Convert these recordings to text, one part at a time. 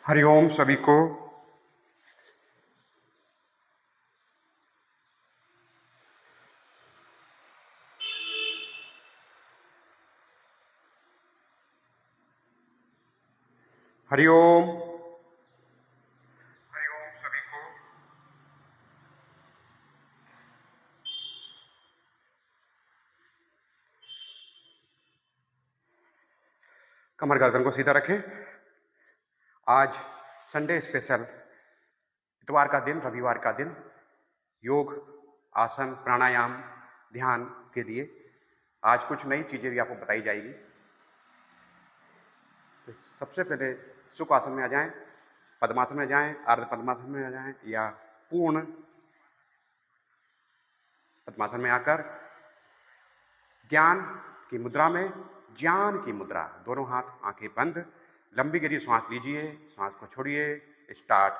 हरिओम सभी को। हरिओम। हरिओम सभी को। कमर गर्दन को सीधा रखें। आज संडे स्पेशल, इतवार का दिन, रविवार का दिन, योग, आसन, प्राणायाम, ध्यान के लिए आज कुछ नई चीजें भी आपको बताई जाएगी। तो सबसे पहले सुख आसन में आ जाएं, पद्मासन में जाएं, अर्ध पद्मासन में आ जाएं या पूर्ण पद्मासन में आकर ज्ञान की मुद्रा में, ज्ञान की मुद्रा, दोनों हाथ, आंखें बंद, लंबी गहरी सांस लीजिए, सांस को छोड़िए। स्टार्ट।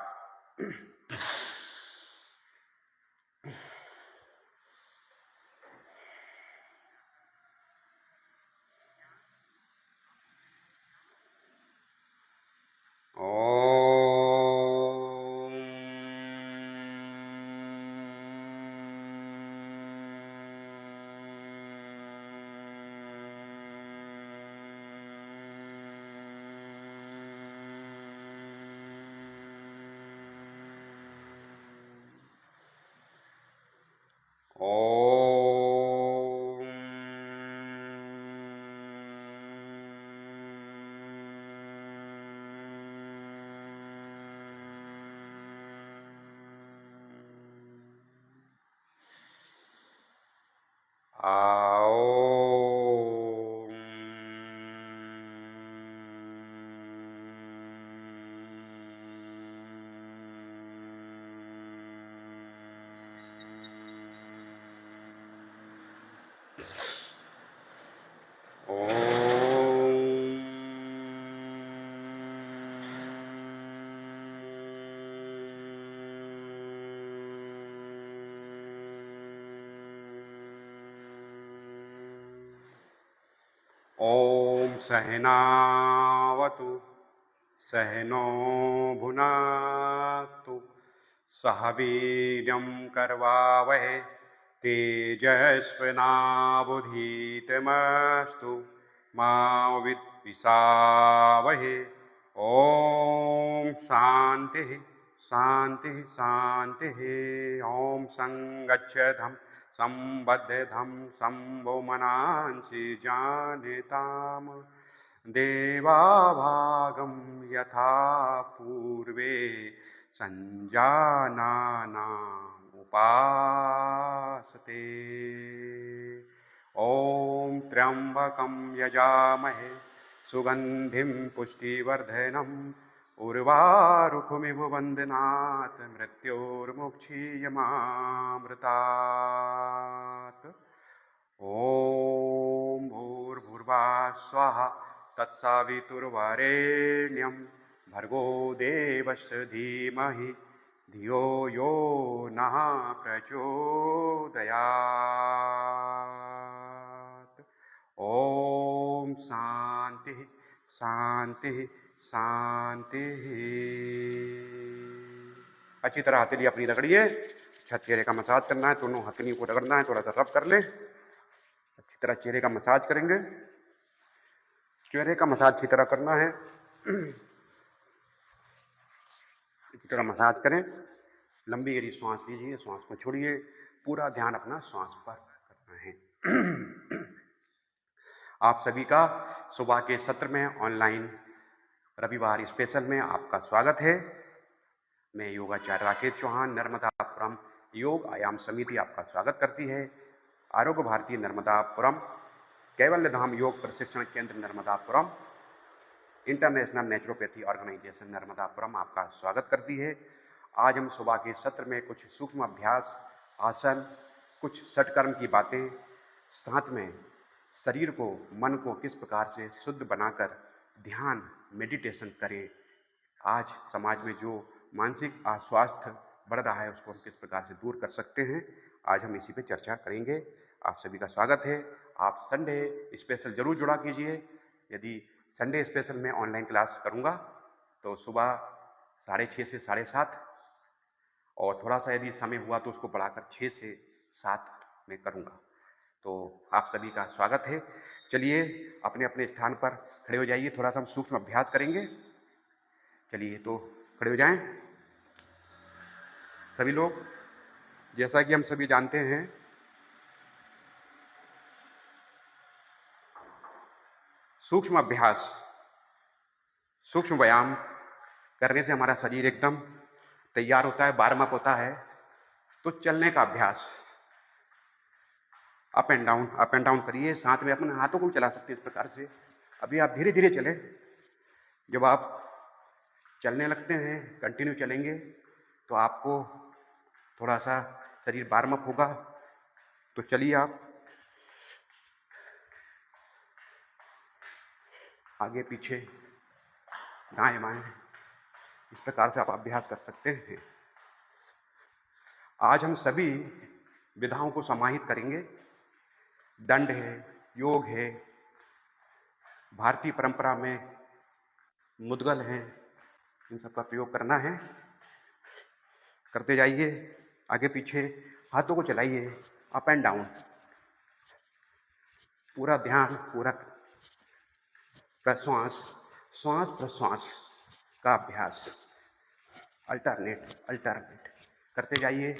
ओम सहनावतु सहनो भुनातु सह वीर्यं करवावहै तेजस्विनावधीतमस्तु मा विद्विषावहै। ओम शांति शांति शांति। ओम संगच्छधं संबद्धं संभोमनांसि जानिताम देवाभागं यथा पूर्वे संजानानामुपासते। ओम त्र्यंबकं यजामहे सुगंधिं पुष्टिवर्धनम् उर्वारुकमिव वन्दनात् मृत्योर्मुक्षीयमामृतात्। ओम भूर्भुवः स्वः तत्सवितुर्वरेण्यं भर्गो देवस्य धीमहि धियो यो नः प्रचोदयात्। ओम शांति शांति शांति। अच्छी तरह हथेली अपनी रगड़िए। चेहरे का मसाज करना है, दोनों हथेलियों को रगड़ना है, थोड़ा सा रब कर ले। अच्छी तरह चेहरे का मसाज करेंगे। चेहरे का मसाज अच्छी तरह करना है। अच्छी तरह मसाज करें। लंबी गहरी श्वास लीजिए, श्वास को छोड़िए। पूरा ध्यान अपना श्वास पर करना है। आप सभी का सुबह के सत्र में ऑनलाइन रविवार स्पेशल में आपका स्वागत है। मैं योगाचार्य राकेश चौहान, नर्मदापुरम योग आयाम समिति आपका स्वागत करती है। आरोग्य भारती नर्मदापुरम, कैवल्य धाम योग प्रशिक्षण केंद्र Narmadapuram, international naturopathy organisation Narmadapuram आपका स्वागत करती है। आज हम सुबह के सत्र में कुछ सूक्ष्म अभ्यास, आसन, कुछ सटकर्म की बातें, साथ में शरीर को, मन को किस प्रकार से शुद्ध बनाकर ध्यान, मेडिटेशन करें। आज समाज में जो मानसिक अस्वास्थ्य बढ़ रहा है उसको हम किस प्रकार से दूर कर सकते हैं, आज हम इसी पे चर्चा करेंगे। आप सभी का स्वागत है। आप संडे स्पेशल जरूर जुड़ा कीजिए। यदि संडे स्पेशल में ऑनलाइन क्लास करूंगा तो सुबह 6:30 से 7:30, और थोड़ा सा यदि समय हुआ तो उसको बढ़ाकर 6 से 7 में करूँगा। तो आप सभी का स्वागत है। चलिए अपने अपने स्थान पर खड़े हो जाइए, थोड़ा सा हम सूक्ष्म अभ्यास करेंगे। चलिए तो खड़े हो जाएं सभी लोग। जैसा कि हम सभी जानते हैं, सूक्ष्म अभ्यास, सूक्ष्म व्यायाम करने से हमारा शरीर एकदम तैयार होता है, वार्म अप होता है। तो चलने का अभ्यास, अप एंड डाउन करिए, साथ में अपने हाथों को भी चला सकते हैं इस प्रकार से। अभी आप धीरे धीरे चलें। जब आप चलने लगते हैं, कंटिन्यू चलेंगे, तो आपको थोड़ा सा शरीर वार्म अप होगा। तो चलिए आप आगे पीछे, दाएं बाएं, इस प्रकार से आप अभ्यास कर सकते हैं। आज हम सभी विधाओं को समाहित करेंगे। दंड है, योग है, भारतीय परंपरा में मुद्गल हैं, इन सब का प्रयोग करना है। करते जाइए, आगे पीछे हाथों को चलाइए, अप एंड डाउन, पूरा ध्यान, पूरा प्रश्वास, श्वास प्रश्वास का अभ्यास, अल्टरनेट करते जाइए।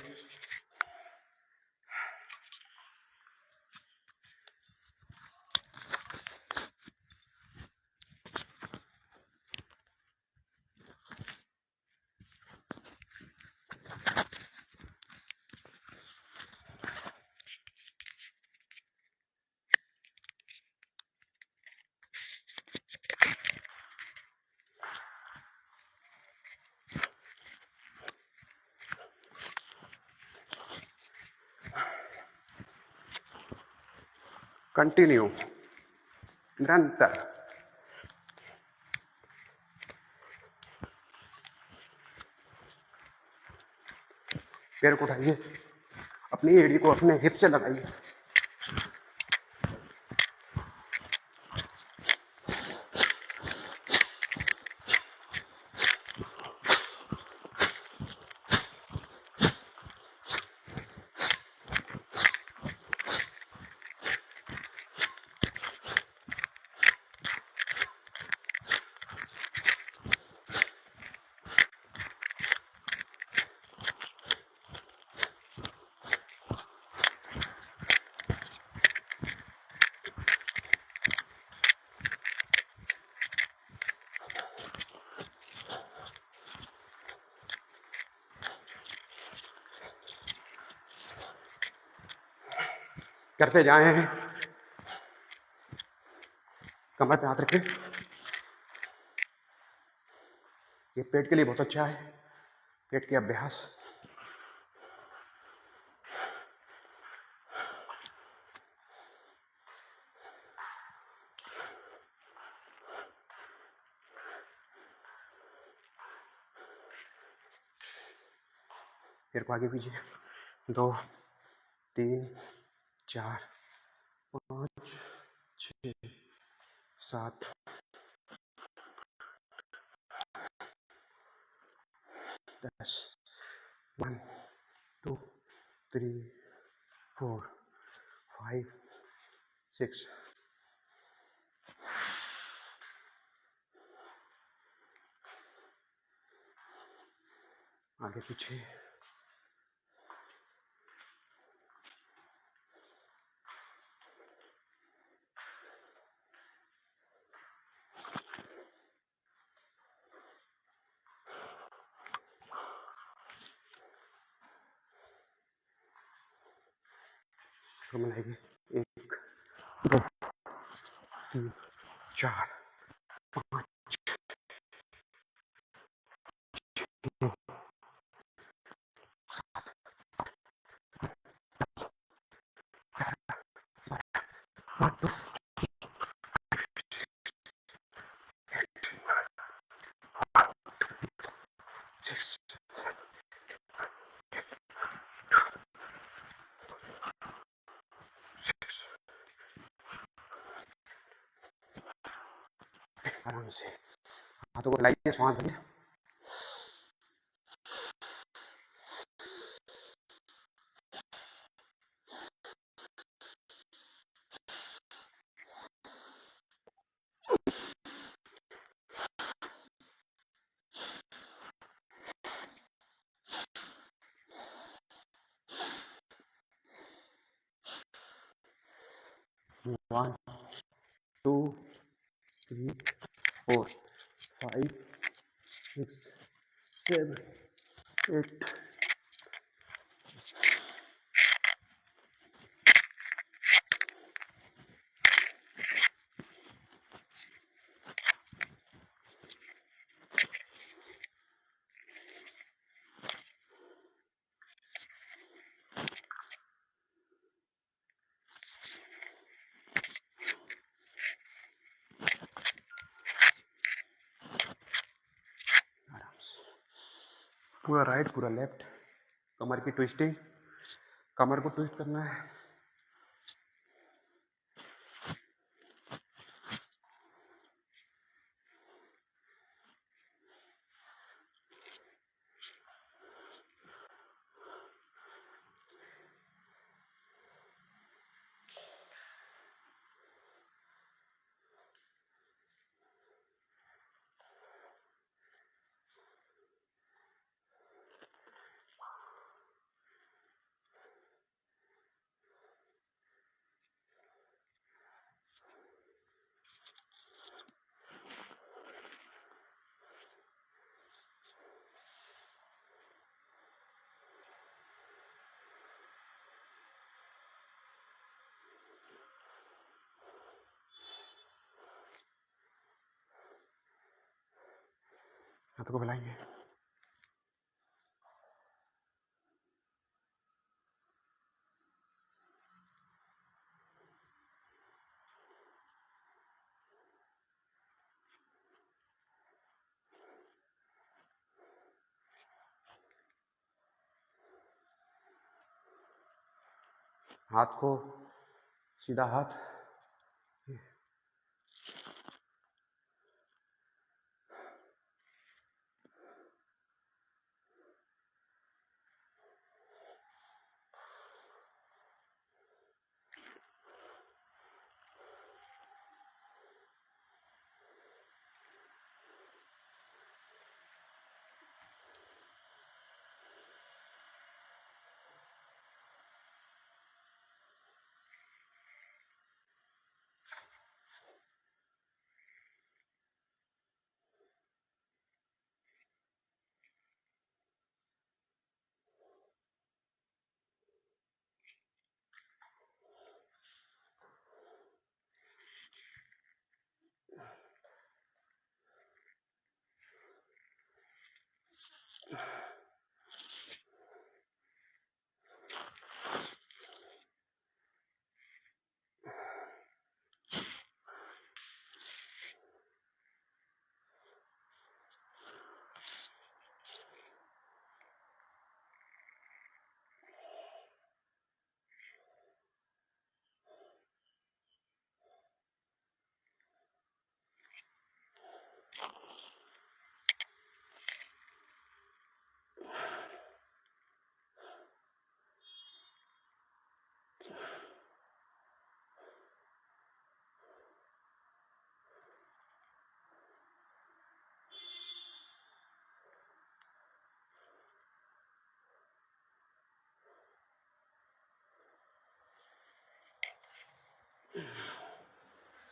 कंटिन्यू, निरंतर। पैर को उठाइए, अपनी एड़ी को अपने हिप से लगाइए। करते जाएं, कमर पे हाथ रखें। ये पेट के लिए बहुत अच्छा है, पेट के अभ्यास। पैर को आगे पीछे, 2 3 4 5 6 7 10, 1 2 3 4 5 6। आगे पीछे, तो मिलाइए। 1 2 3 4 5 6 7 8 आराम से हाथों को लाइए, श्वास भरिए। 1 2 3 4 5 6 7 8। पूरा राइट पूरा लेफ्ट, कमर की ट्विस्टिंग, कमर को ट्विस्ट करना है। हाथों को मिलाएंगे। हाथ को सीधा हाथ,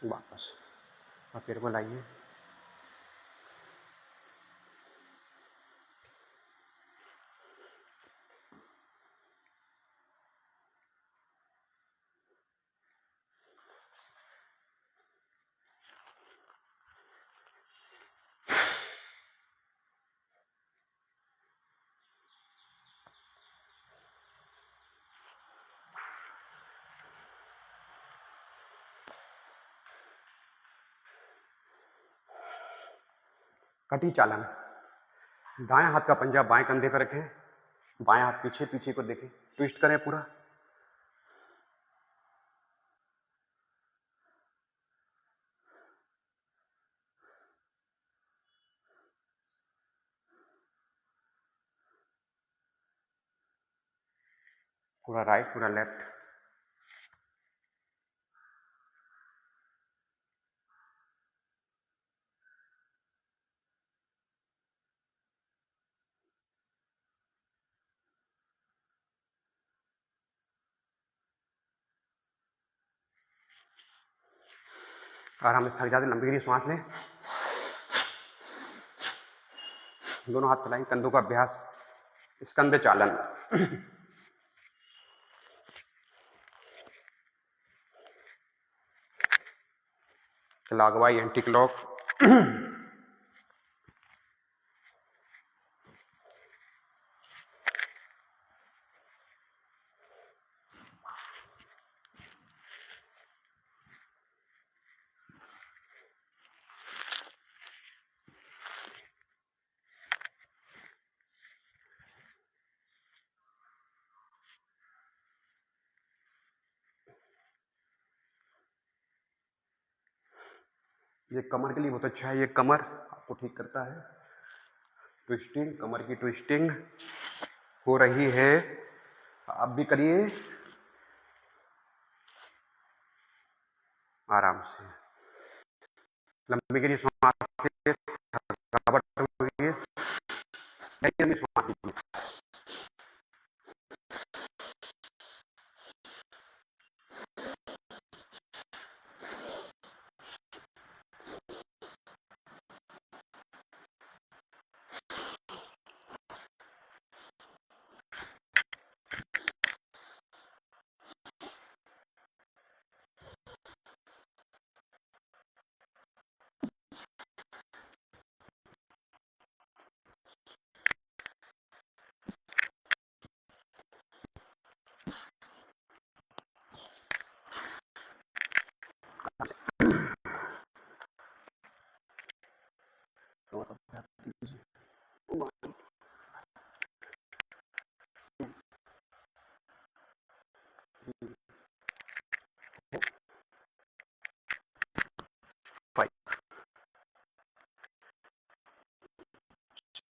वापस और पैर को लाइए। कटी चालन, दाएं हाथ का पंजा बाएं कंधे पर रखें, बाएं हाथ पीछे, पीछे को देखें, ट्विस्ट करें पूरा। पूरा राइट पूरा लेफ्ट, आराम से थक जाते, लंबी गहरी सांस लें। दोनों हाथ फैलाएं, कंधों का अभ्यास, स्कंद चालन। Clockwise, anti clock. ये कमर के लिए बहुत अच्छा है, ये कमर आपको ठीक करता है। ट्विस्टिंग, कमर की ट्विस्टिंग हो रही है, आप भी करिए आराम से। लंबी गहरी सांस से थकावट हुई है, लंबी सांस लीजिए। Five,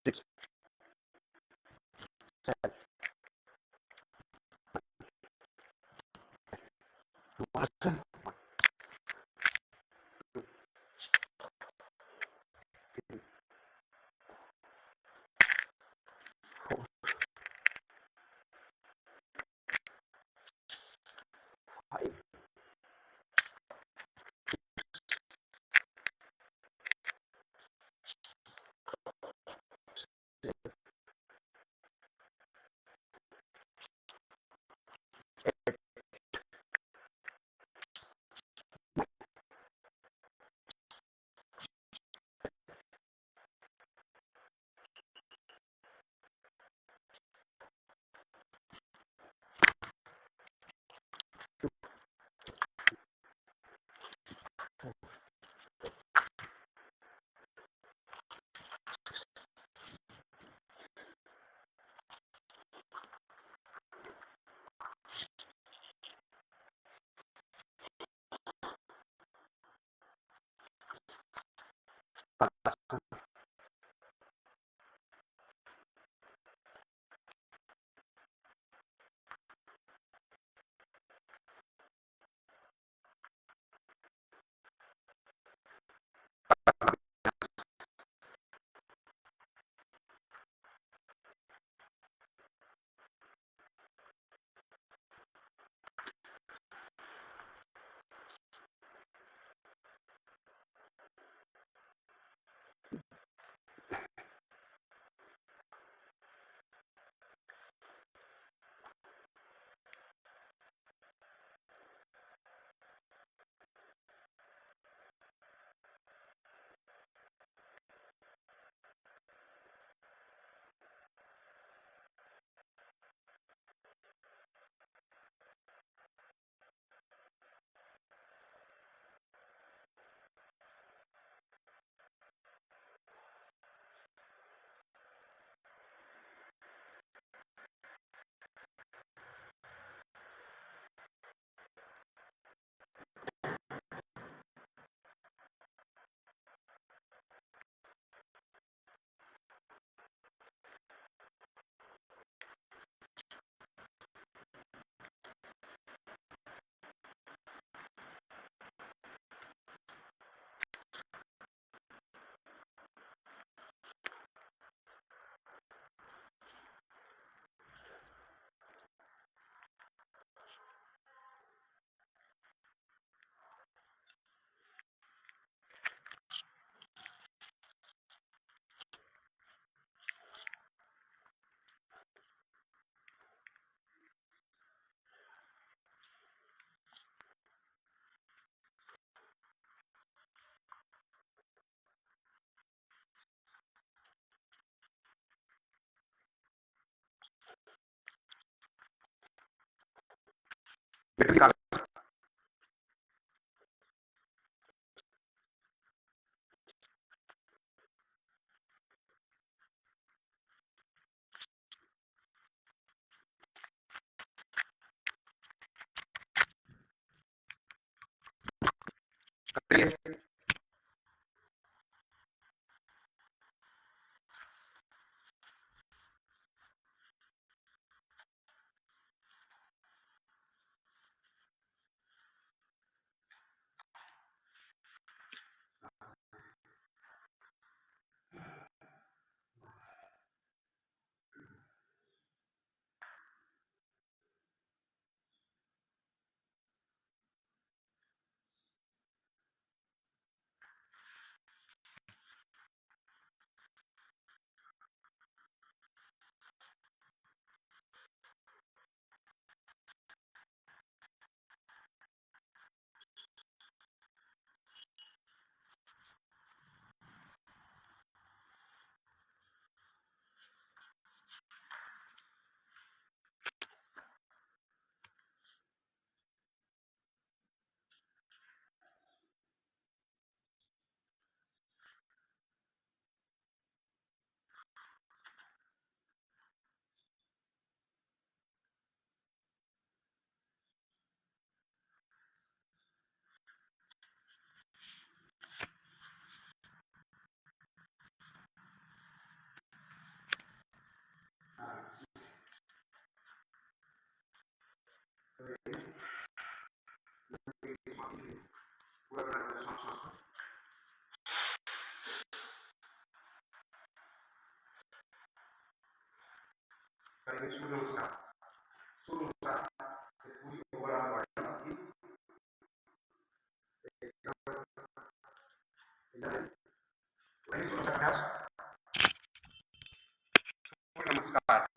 six, seven, one, four, five, battery निकाल सकते हैं। सूर्य नमस्कार, सूर्य नमस्कार से पूरी ओवरऑल बॉडी की वही सूर्य नमस्कार। सूर्य नमस्कार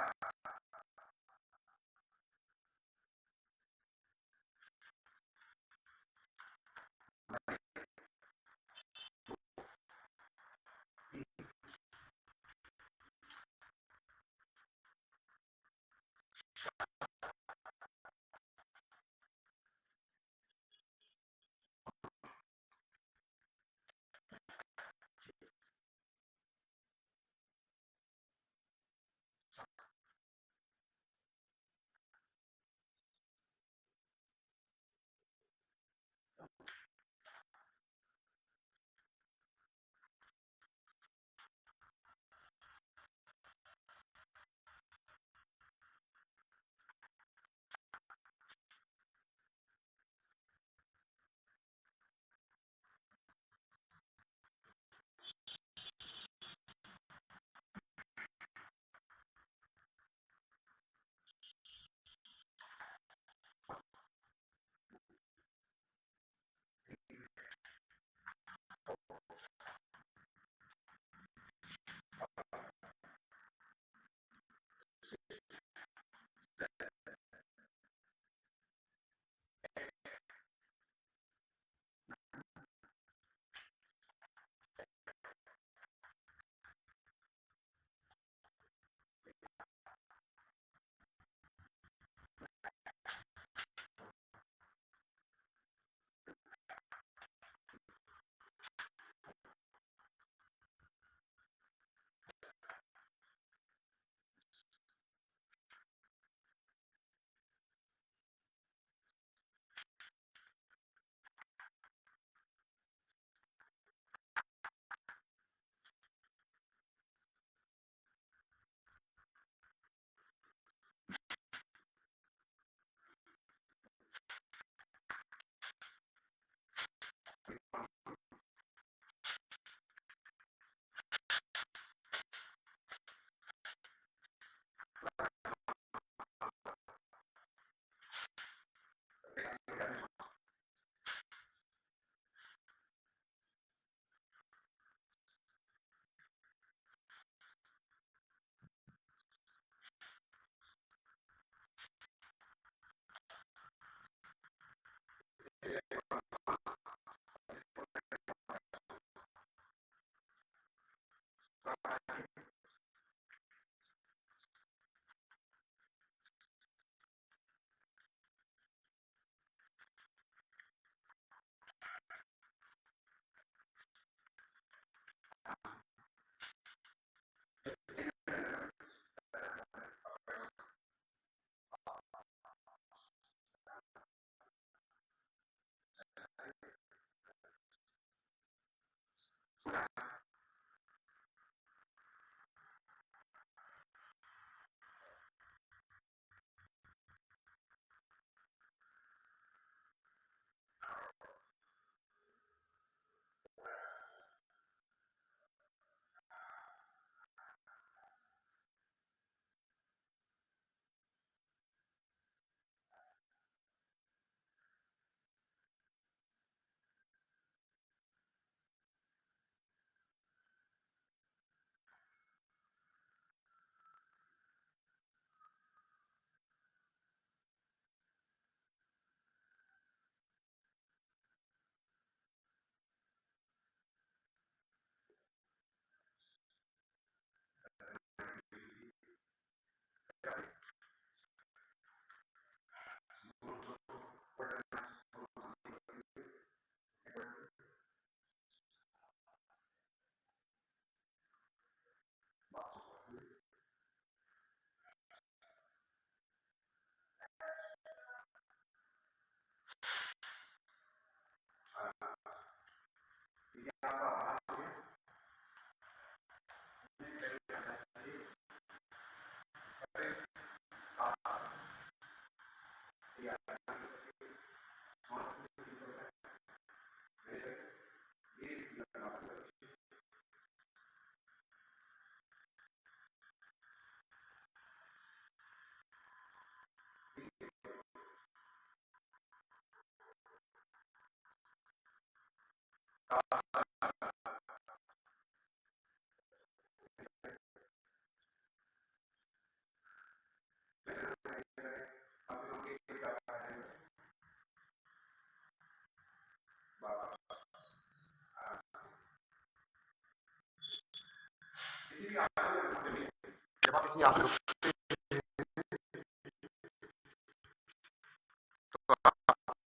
जब आप किसी आसन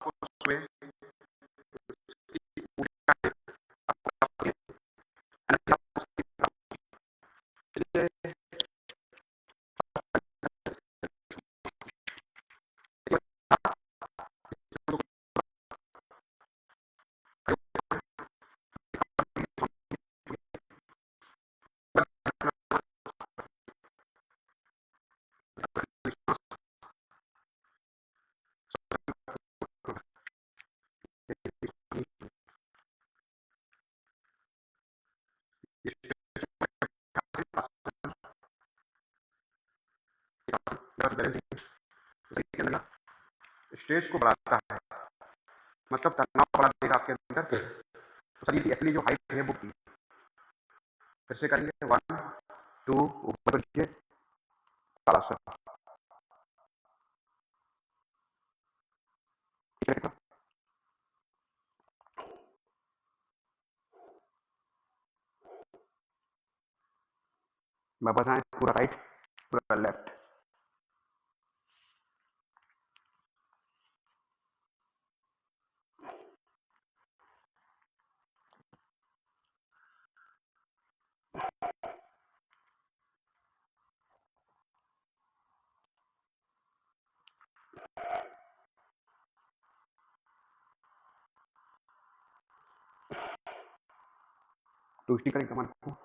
को उसमें स्ट्रेस को बढ़ाता है, मतलब तनाव बढ़ा देगा आपके अंदर। तो शरीर की असली जो हाइट है वो फिर से करेंगे। 1 2 ऊपर नीचे ताड़ासन। मैं बताएं पूरा राइट पूरा लेफ्ट। ट्विस्टिंग करें कमर को।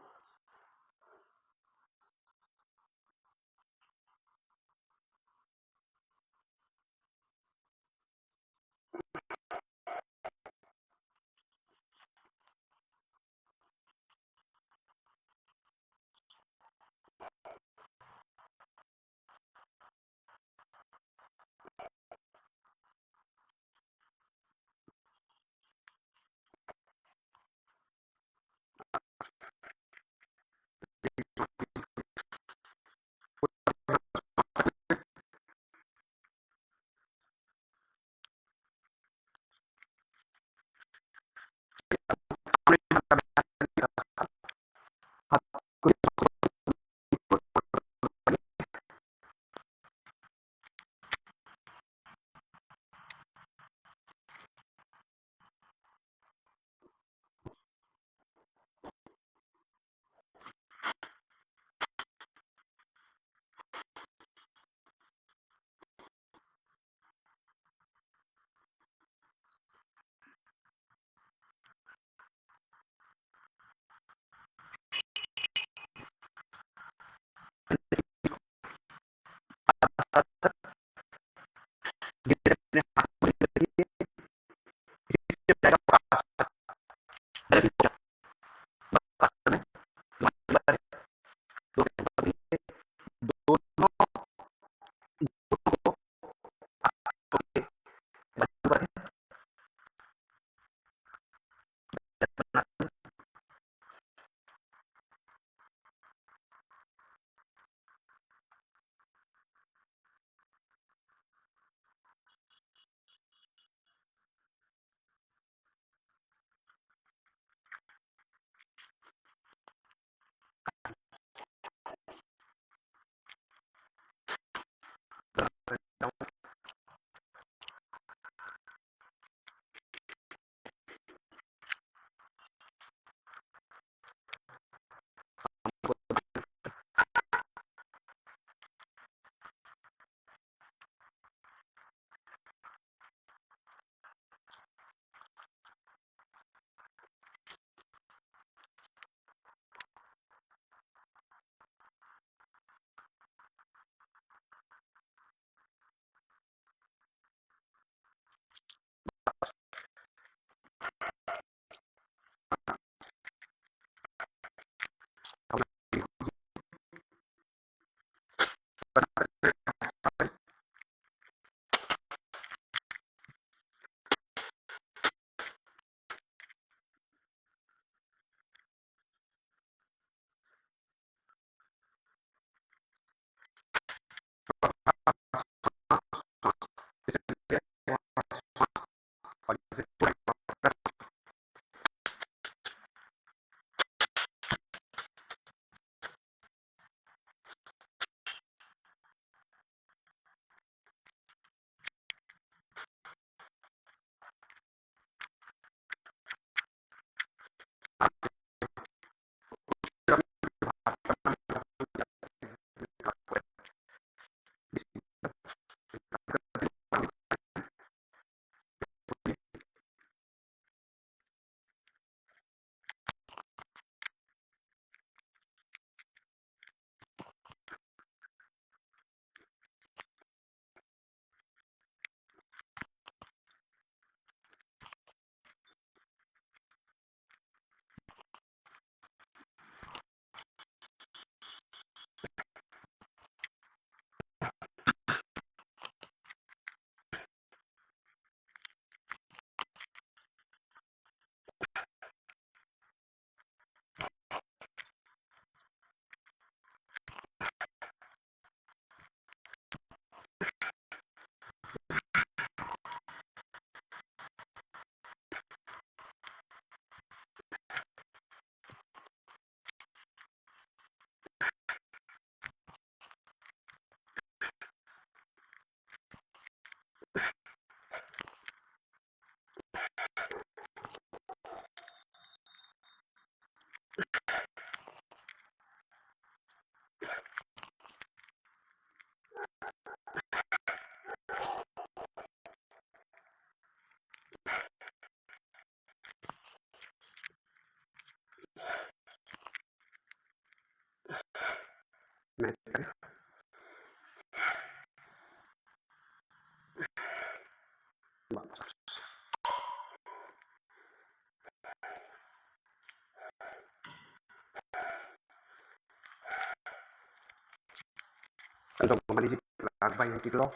में करें। Untuk kembali apa yang dikelola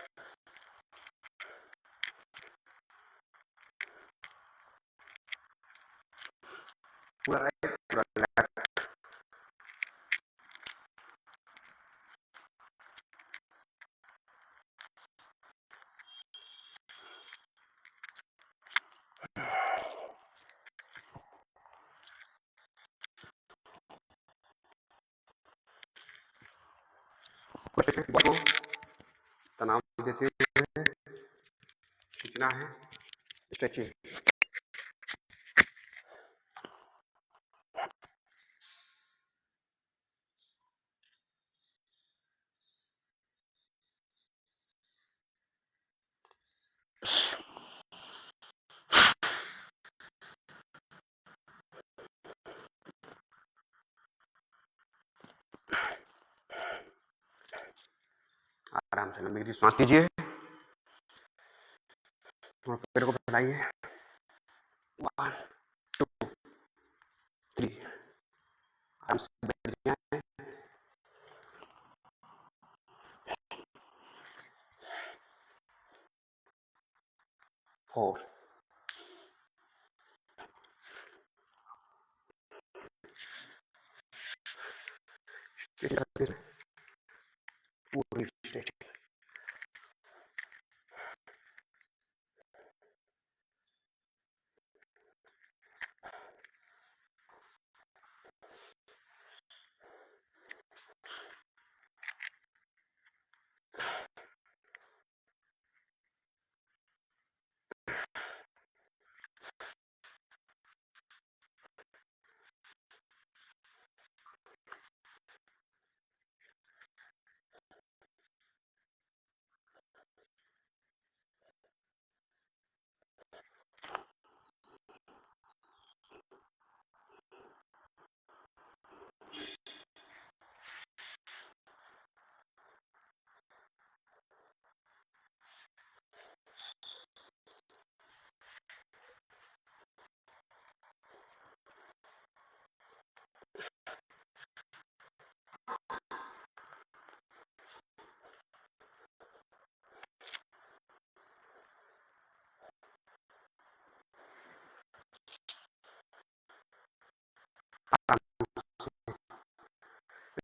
को तनाव जैसे खींचना है, स्ट्रेचिंग। आराम से लंबी सांस लीजिए और पैर को फैलाइए। 1 2 3 आराम से बैठ जाएं। 4 पूरी स्ट्रेचिंग।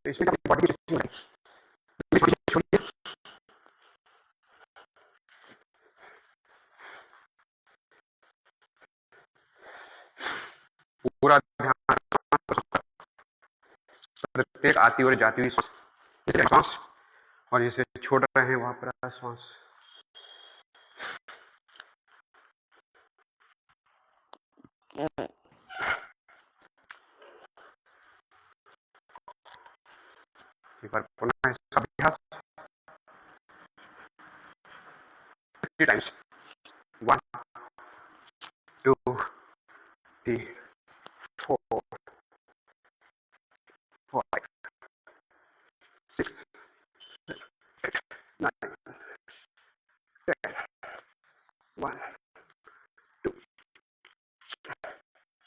इसमें अपनी बॉडी की स्ट्रेचिंग छोड़िए। पूरा ध्यान प्रत्येक आती और जाती हुई सांस और जिसे छोड़ रहे हैं वहां पर सांस। एक बार पुनः इसका अभ्यास 3 टाइम्स। 1 2 3 4 5 6 8 9 10 1 2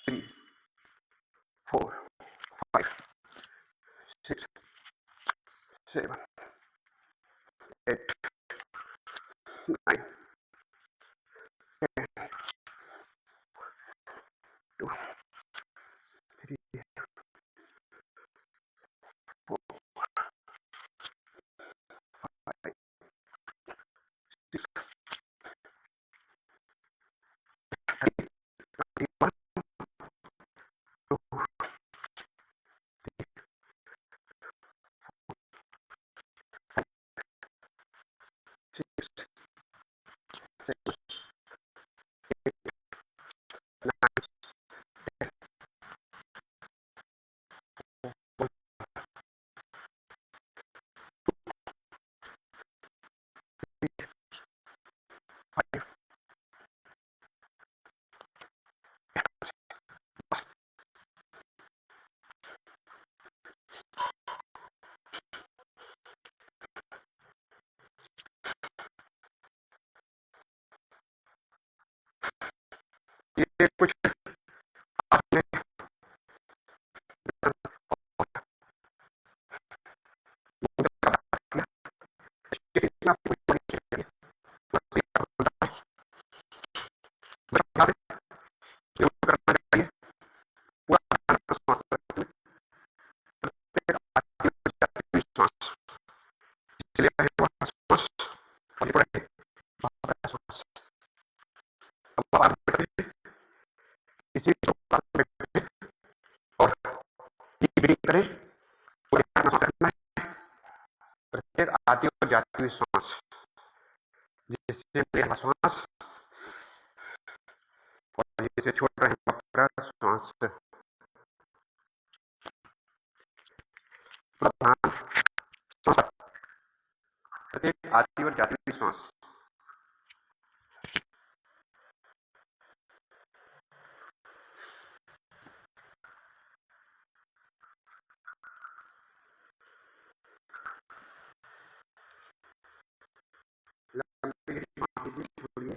3 4 5 6 7 8 9 10 2 3 4 5 6 1 2 6 कुछ आपने किसी और करें, करना है प्रत्येक आती और जाती हुई सांस, जिससे मेरा श्वास और जिसे छोड़ रहे हैं श्वास प्रधान प्रत्येक आती और जाती हुई सांस छोड़िए। सांस पर सांस लीजिए, छोड़िए।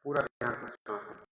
पूरा ध्यान सांस पर।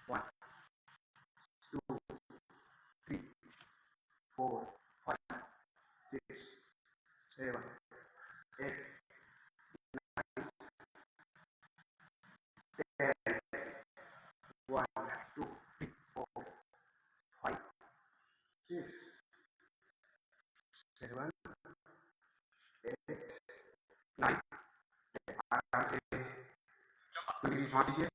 One, two, three, four, five, six, seven, eight, ten. One, two, three, four, five, six, seven, eight, nine. आराम से पूरी सांस लीजिए।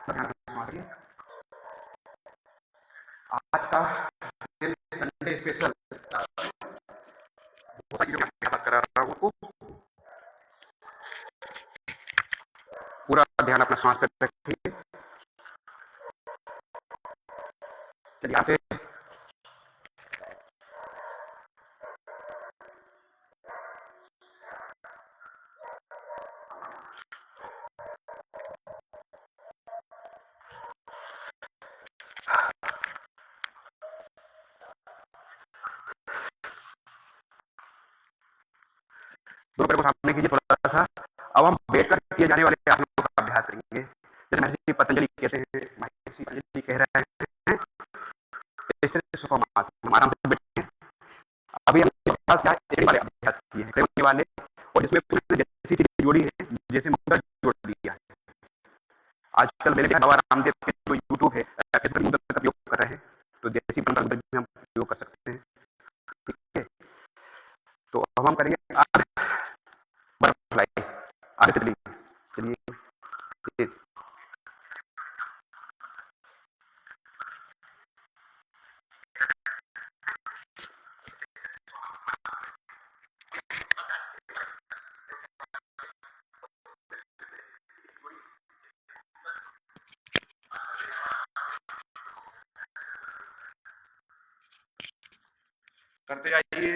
ध्यान से सांस लीजिए। आज का संडे स्पेशल सारी चीजों में बात करा रहा हूँ आपको। पूरा ध्यान अपना सांस पे रखिए। चलिए यहाँ से दोनों पैरों को सामने कीजिए थोड़ा सा। अब हम बैठ कर किए जाने वाले आसनों का अभ्यास करेंगे। जैसे महर्षि पतंजलि कहते हैं, महर्षि पतंजलि कह रहे हैं, इस तरह से सुखम आसन, हम आराम से बैठे हैं। अभी हमने अभ्यास क्या है, टेढ़े वाले अभ्यास किए हैं, टेढ़े वाले, और जिसमें पूरी जैसी चीज जोड़ी है, जैसे मुद्रा जोड़ दिया है। आजकल मैंने बाबा रामदेव के जो यूट्यूब है, फेसबुक मुद्रा का उपयोग कर रहे हैं, तो जैसी मुद्रा में हम उपयोग कर सकते हैं। ठीक है, तो अब हम करेंगे बटरफ्लाई, आगे चलिए। चलिए करते जाइए।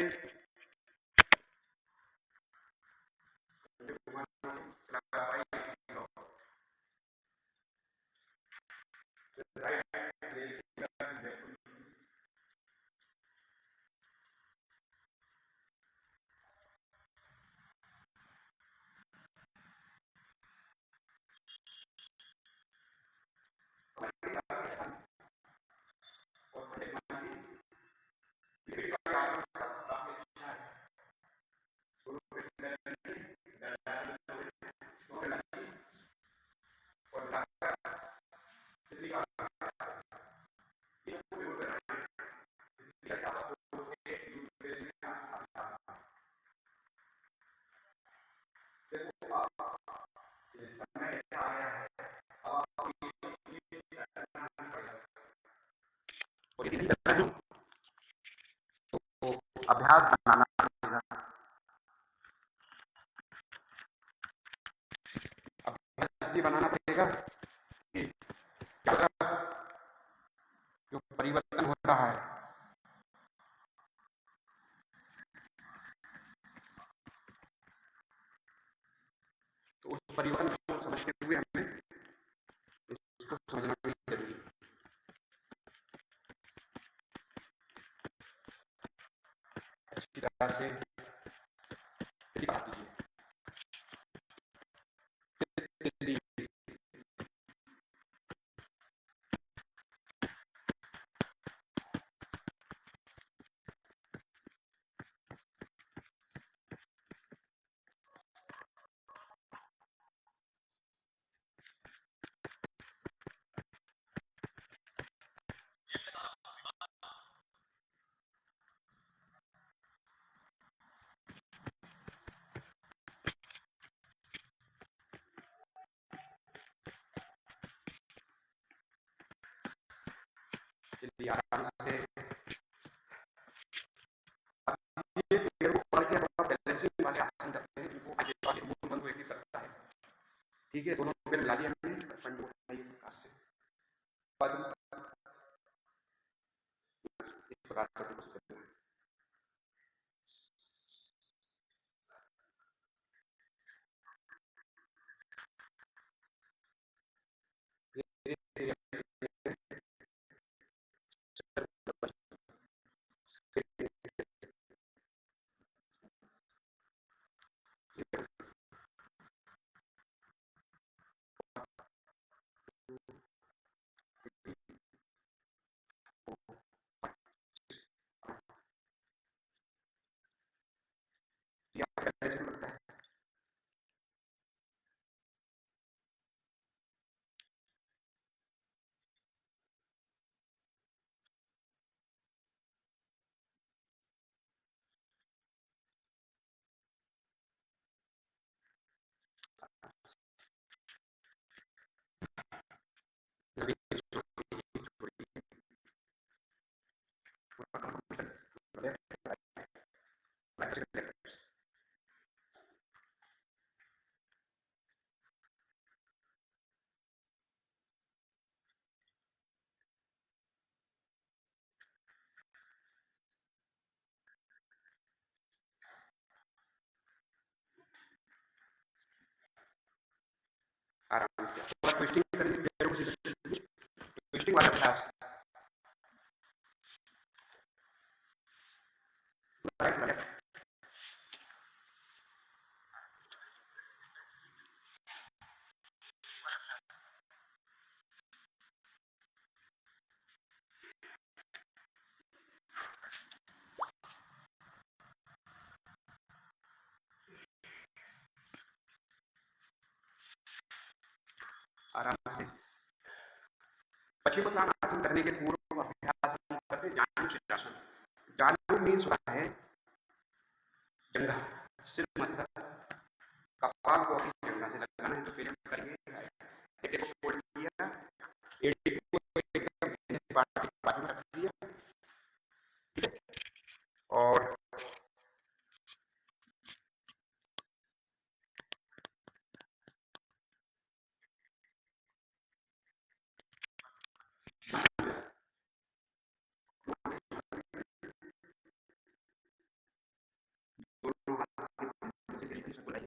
तो अभ्यास बनाना पड़ेगा, अभ्यास भी बनाना पड़ेगा कि क्या जो परिवर्तन हो रहा है, तो उस परिवर्तन को समझते हुए हमें इसको समझना भी जरूरी है। अच्छी तरह से बात कीजिए। चलिए आराम से ये पैर को पकड़ के अपना बैलेंसिंग वाले आसन करते हैं, जिनको आगे वाले मूल बंधु एक करता है। ठीक है, दोनों पैर मिला दिया हमने फ्रंट को से बाद इस प्रकार से से थोड़ा ट्विस्टिंग करेंगे, पैरों को सीधे करेंगे, ट्विस्टिंग वाला अभ्यास। राइट वाला। आराम से पश्चिमोत्तानासन करने के पूर्व अभ्यास हम करते जानु शीर्षासन। जानु मीन्स होता है जंघा, सिर मत कपाल को अपनी जंघा से लगाना है। तो फिर हम करेंगे, एड़े को फोल्ड किया, एड़े को एकदम बाजू में रख दिया, और दोनों हाथ के पांव से एकदम से बुलाइए।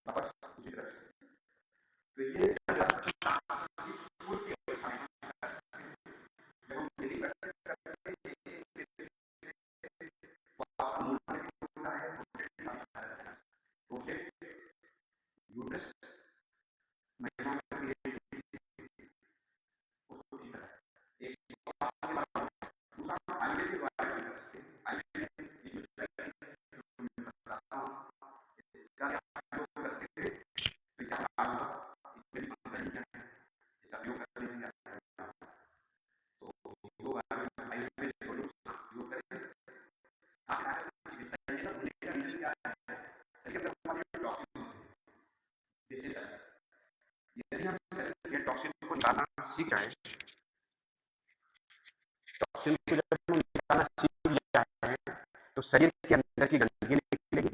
वापस उसी तरह से। तो ये जंघा की पूरी अवस्था में जब हम ब्रीदिंग करते हैं, आपका मूवमेंट होता है, रोटेशन आता है, रोटेट यूट्रस महिला में क्रिएटिविटी उसको ठीक है। एक आगे बढ़ा, दूसरा आगे के बारे में करते हैं, आगे ये जो चलता है, जो मैं बताता हूँ, इसका आप योग करते हैं, तो क्या होगा, इसमें भी है, इसका योग करने में क्या है, तो योग आगे भाई में जो योग करें, आप ये सही है, होने का रीजन क्या है, लेकिन जब हमारे टॉक्सिन होते हैं, यदि हम ये टॉक्सिन को निकालना सीख जाए, टॉक्सिन को जब हम निकालना सीख जाए, तो शरीर के अंदर की गंदगी निकलेगी,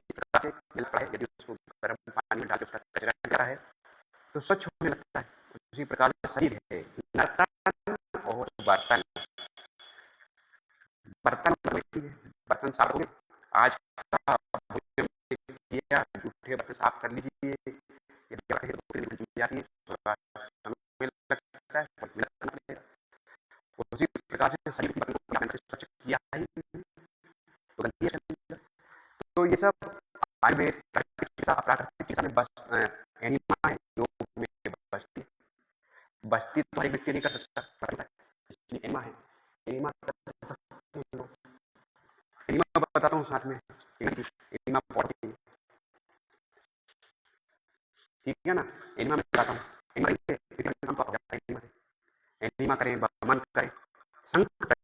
यदि उसको गर्म पानी में डाल के उसका कचरा निकला है तो स्वच्छ होने लगता है। उसी प्रकार शरीर है नर्तन और बर्तन। बर्तन बर्तन साफ हो गए, आज का किया, जूठे बर्तन साफ कर लीजिए, यदि जाती है थोड़ा समय लगता है, उसी प्रकार से शरीर के बर्तन को स्वच्छ किया ही तो गंदगी है। तो ये सब आयुर्वेद प्राकृतिक चिकित्सा में बस एनिमा है, योग में बस्ती बस्ती तो हर व्यक्ति नहीं कर सकता, इसलिए एनिमा है, एनिमा एनिमा बताता हूँ साथ में, एनिमा पढ़ते, ठीक है ना, एनिमा में बताता हूँ, एनिमा करें, बमन करें, संक करें,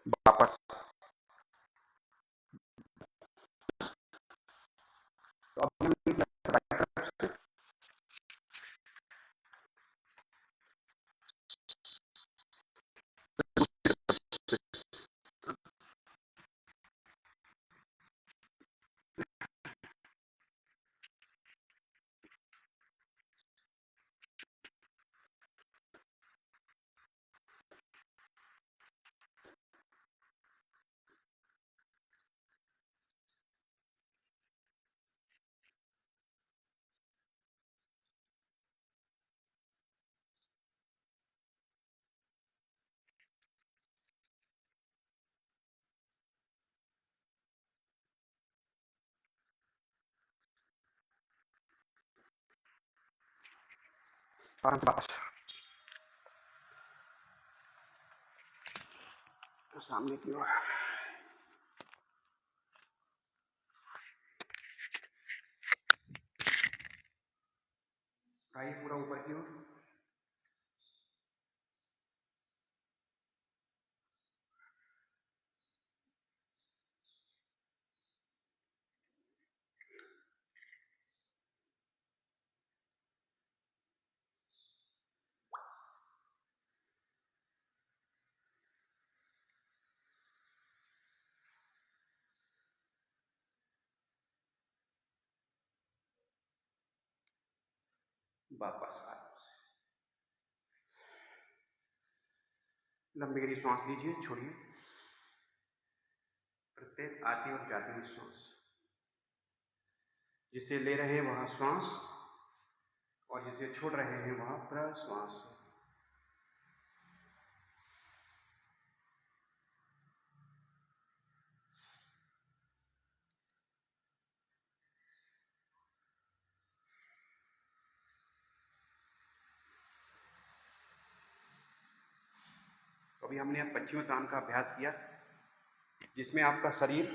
वापस। तो अब हम वापस तो सामने की ओर। पूरा ऊपर की ओर। वापस आराम से लंबी गहरी सांस लीजिए, छोड़िए। प्रत्येक आती और जाती हुई सांस, जिसे ले रहे हैं वह श्वास और जिसे छोड़ रहे हैं वह प्रश्वास। तो अभी हमने पश्चिमोत्तान का अभ्यास किया, जिसमें आपका शरीर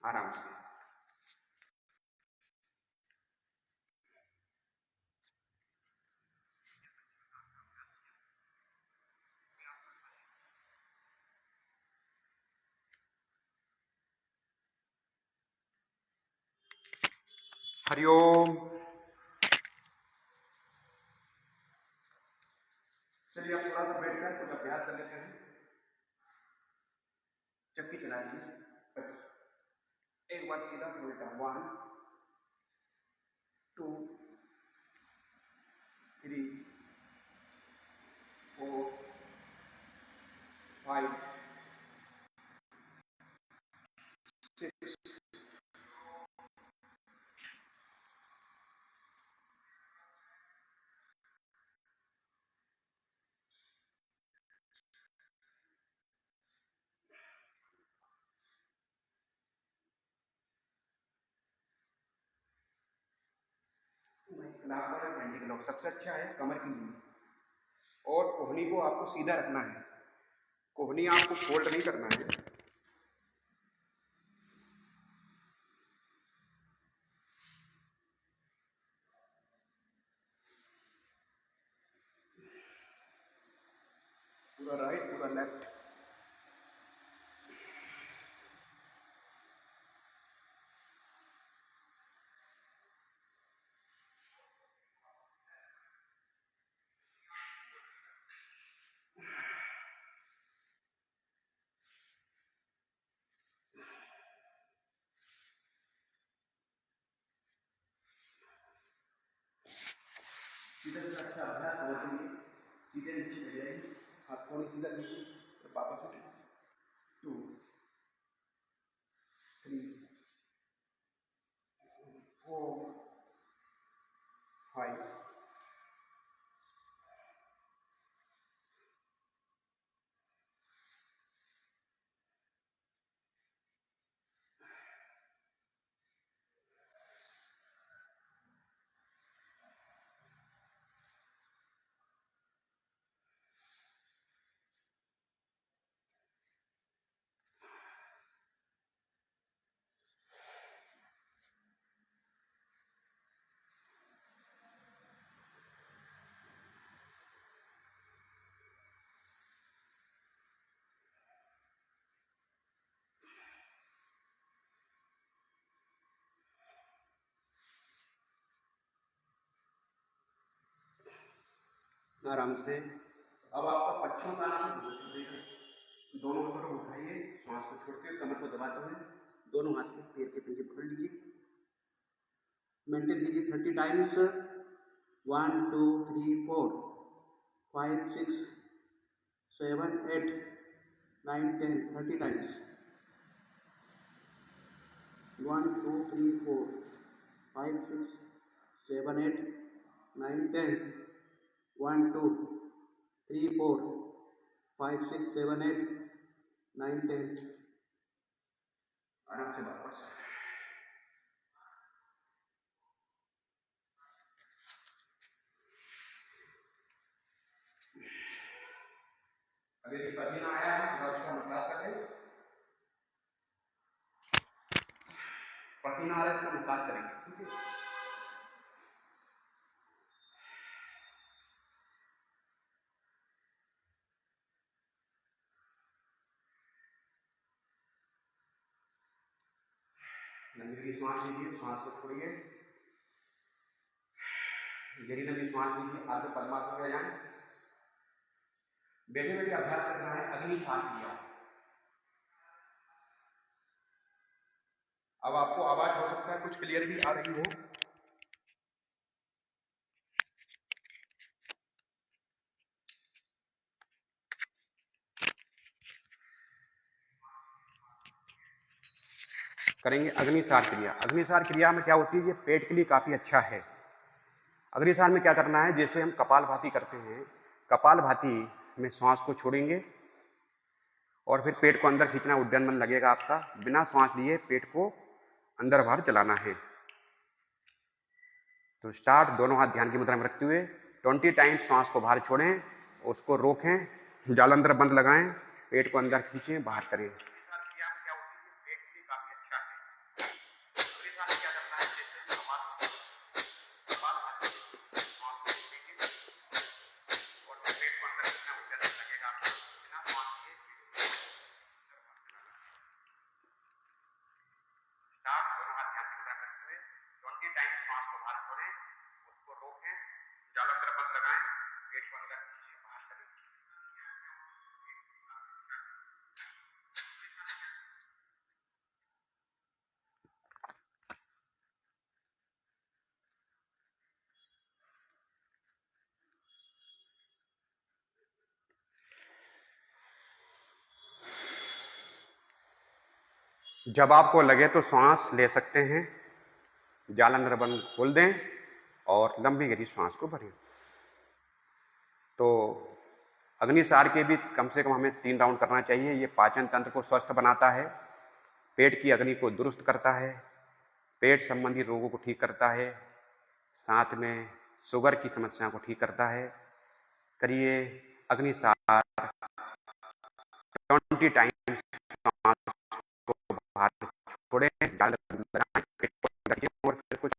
आराम से हरिओम। चलिए आप थोड़ा सा बैठकर कुछ अभ्यास कर लेते हैं। चक्की चला लीजिए, एक बार सीधा उल्टा। 1 2 3 4 5 6। सबसे अच्छा है कमर के लिए, और कोहनी को आपको सीधा रखना है। कोहनी आपको फोल्ड नहीं करना है। पूरा राइट, पूरा लेफ्ट। सीधा सीधा अच्छा अभ्यास होने के लिए सीधे नीचे ले जाइए, हाथ थोड़ी सीधा नीचे, तो वापस उठे। 2 3 4 5 आराम से। अब आपका पश्चिमोत्तान से दोनों हाथों को उठाइए, श्वास को छोड़ते हुए कमर को दबाते हुए दोनों हाथ को पैर के पीछे पकड़ लीजिए। मेंटेन कीजिए 30 टाइम्स। 1 2 3 4 5 6 7 8 9 10 30 टाइम्स। 1 2 3 4 5 6 7 8 9 10 1 2 3 4 5 6 7 8 9 10। आराम से वापस। अगर ये पसीना आया है तो उसका मसाज करें। पसीना आ रहा है इसका मसाज करेंगे, ठीक है। लंबी श्वास लीजिए, श्वास को छोड़िए, गहरी लंबी श्वास लीजिए, आगे पद्मासन में जाएं। बैठे बैठे अभ्यास करना है अगली सांस लिया। अब आपको आवाज हो सकता है कुछ क्लियर भी आ रही हो। करेंगे अग्निसार क्रिया। अग्निसार क्रिया में क्या होती है, ये पेट के लिए काफी अच्छा है। अग्निसार में क्या करना है, जैसे हम कपालभाति करते हैं, कपालभाति में श्वास को छोड़ेंगे और फिर पेट को अंदर खींचना, उड्डयन मन लगेगा आपका। बिना श्वास लिए पेट को अंदर बाहर चलाना है। तो स्टार्ट। दोनों हाथ ध्यान की मुद्रा में रखते हुए 20 टाइम्स श्वास को बाहर छोड़ें, उसको रोकें, जालंधर बंद लगाएं, पेट को अंदर खींचें, बाहर करें। जब आपको लगे तो सांस ले सकते हैं, जालंधर बंद खोल दें और लंबी गहरी सांस को भरें। तो अग्निसार के भी कम से कम हमें 3 राउंड करना चाहिए। ये पाचन तंत्र को स्वस्थ बनाता है, पेट की अग्नि को दुरुस्त करता है, पेट संबंधी रोगों को ठीक करता है, साथ में शुगर की समस्या को ठीक करता है। करिए अग्निसार 20 टाइम्स, सांस को बाहर छोड़ें, पेट को और फिर कुछ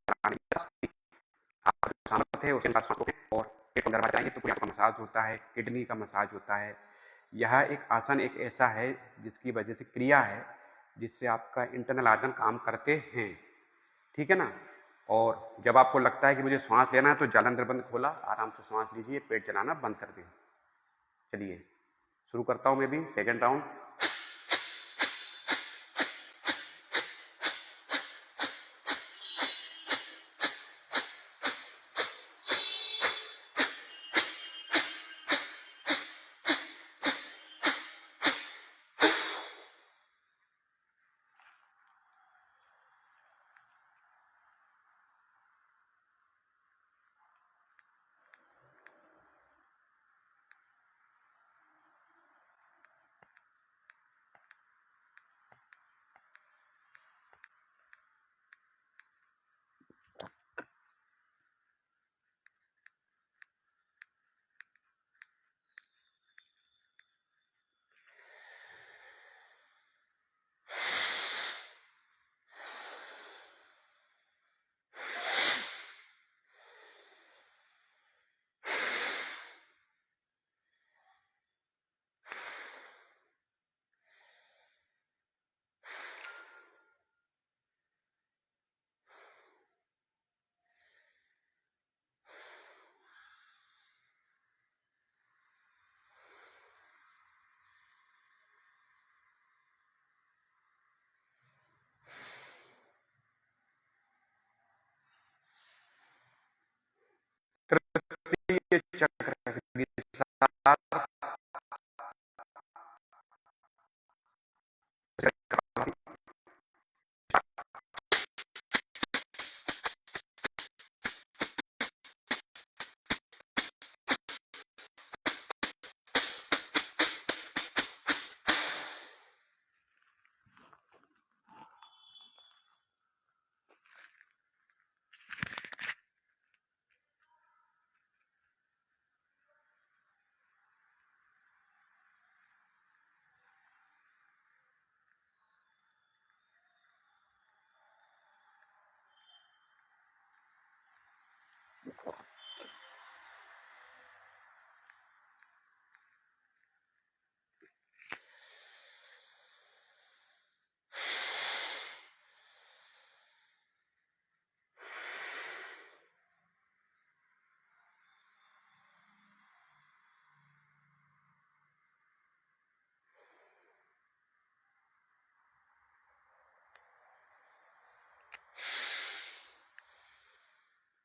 सामर्थ्य है उसके साथ और पेट अंदर बाहर जाएंगे तो पूरी आपका मसाज होता है, किडनी का मसाज होता है। यह एक आसन एक ऐसा है जिसकी वजह से क्रिया है जिससे आपका इंटरनल आर्गन काम करते हैं, ठीक है ना। और जब आपको लगता है कि मुझे श्वास लेना है तो जालंधर बंद खोला, आराम से श्वास लीजिए, पेट चलाना बंद कर दें। चलिए शुरू करता हूं मैं भी सेकेंड राउंड। तृतीय चक्र अग्निसार,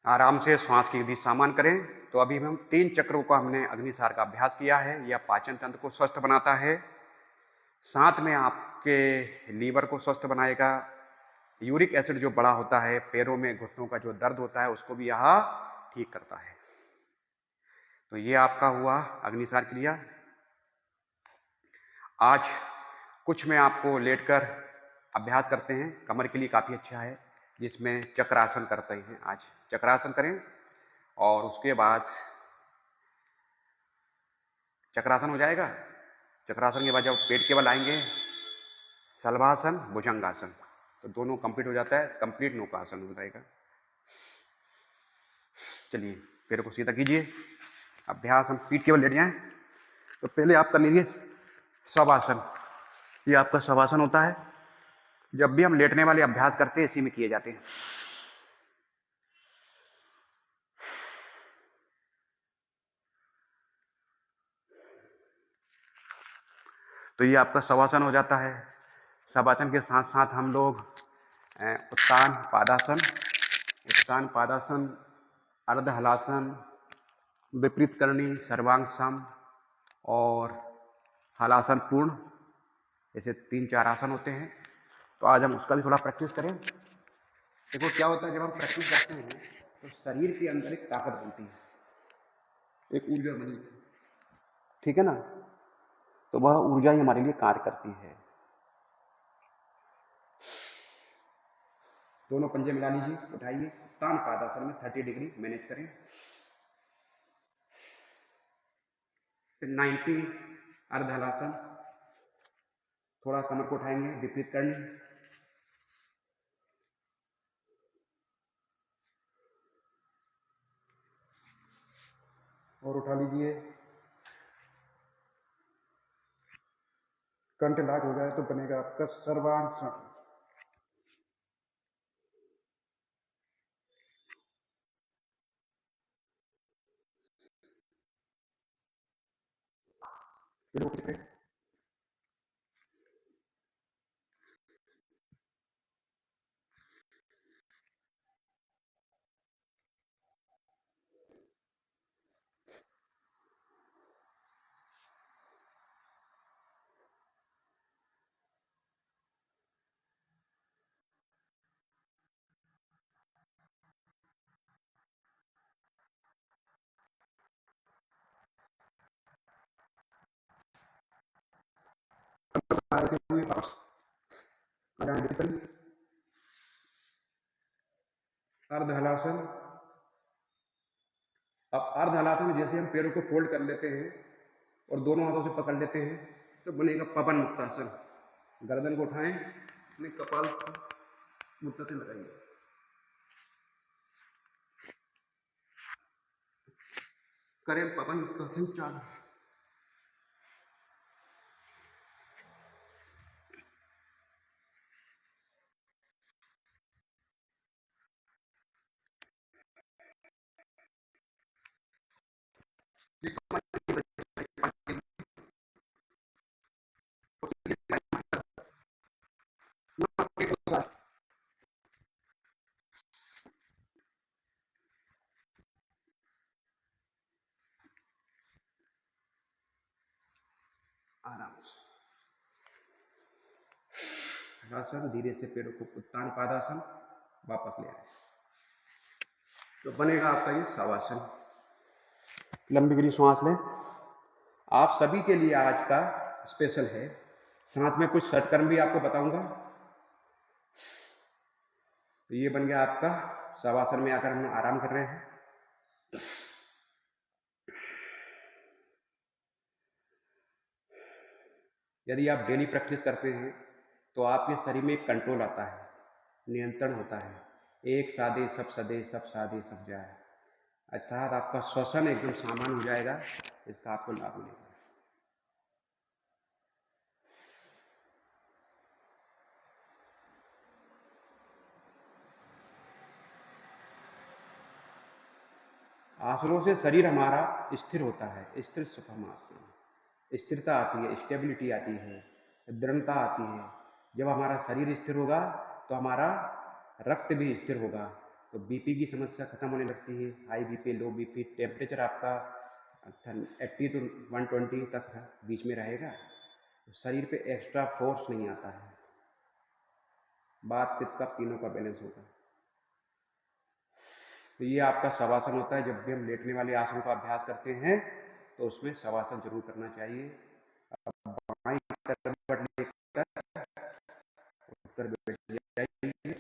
आराम से श्वास की गति सामान्य करें। तो अभी हम 3 चक्रों का हमने अग्निसार का अभ्यास किया है। यह पाचन तंत्र को स्वस्थ बनाता है, साथ में आपके लीवर को स्वस्थ बनाएगा। यूरिक एसिड जो बड़ा होता है, पैरों में घुटनों का जो दर्द होता है, उसको भी यह ठीक करता है। तो ये आपका हुआ अग्निसार क्रिया। आज कुछ में आपको लेटकर अभ्यास करते हैं, कमर के लिए काफी अच्छा है, जिसमें चक्रासन करते हैं। आज चक्रासन करें और उसके बाद चक्रासन हो जाएगा। चक्रासन के बाद जब पेट के बल आएंगे, शलभासन, भुजंगासन, तो दोनों कंप्लीट हो जाता है, कंप्लीट नौकासन हो जाएगा। चलिए पैर को सीधा कीजिए। अभ्यास हम पीठ के बल लेट जाएं। तो पहले आप कर लीजिए शवासन। ये आपका शवासन होता है। जब भी हम लेटने वाले अभ्यास करते हैं, इसी में किए जाते हैं। तो ये आपका शवासन हो जाता है। शवासन के साथ साथ हम लोग उत्तान पादासन, अर्ध हलासन, विपरीत करणी, सर्वांग सम और हलासन पूर्ण, ऐसे 3-4 आसन होते हैं। तो आज हम उसका भी थोड़ा प्रैक्टिस करें। देखो क्या होता है, जब हम प्रैक्टिस करते हैं तो शरीर के अंदर एक ताकत बनती है, एक ऊर्जा बनती है, ठीक है ना। तो वह ऊर्जा ही हमारे लिए कार्य करती है। दोनों पंजे मिला लीजिए, उठाइए। उत्तान पादासन में 30 डिग्री मैनेज करें। फिर 90 अर्ध हलासन, थोड़ा कमर को उठाएंगे, विपरीत करनी, और उठा लीजिए। कंठ लाग हो जाए तो बनेगा आपका सर्वांग। अर्ध हलासन। अब अर्ध हलासन में जैसे हम पैरों को फोल्ड कर लेते हैं और दोनों हाथों से पकड़ लेते हैं, तो बनेगा पवन मुक्तासन। गर्दन को उठाएं, अपने कपाल मुक्ता से लगाइए, करें पवन मुक्तासन 4। आराम से आसन, धीरे से पेड़ों को उत्तान पादासन वापस ले आए। तो बनेगा आपका ये शवासन। लंबी गहरी सांस लें। आप सभी के लिए आज का स्पेशल है, साथ में कुछ षटकर्म भी आपको बताऊंगा। तो ये बन गया आपका शवासन में आकर हम आराम कर रहे हैं। यदि आप डेली प्रैक्टिस करते हैं तो आपके शरीर में एक कंट्रोल आता है, नियंत्रण होता है। एक साधे सब सदे, सब साधे सब जाए, अर्थात आपका श्वसन एकदम सामान्य हो जाएगा। इसका आपको लाभ मिलेगा। आसनों से शरीर हमारा स्थिर होता है, स्थिर सुखम आसन, स्थिरता आती है, स्टेबिलिटी आती है, दृढ़ता आती है। जब हमारा शरीर स्थिर होगा तो हमारा रक्त भी स्थिर होगा, तो बीपी की समस्या खत्म होने लगती है। हाई बीपी, लो बीपी, टेम्परेचर आपका 80 to 120 तक बीच में रहेगा। तो शरीर पे एक्स्ट्रा फोर्स नहीं आता है। बात पित्त का, तीनों का बैलेंस होगा। तो ये आपका शवासन होता है। जब भी हम लेटने वाले आसन का अभ्यास करते हैं तो उसमें शवासन जरूर करना चाहिए। बाईं करवट लेकर उत्तर बैठ जाइए,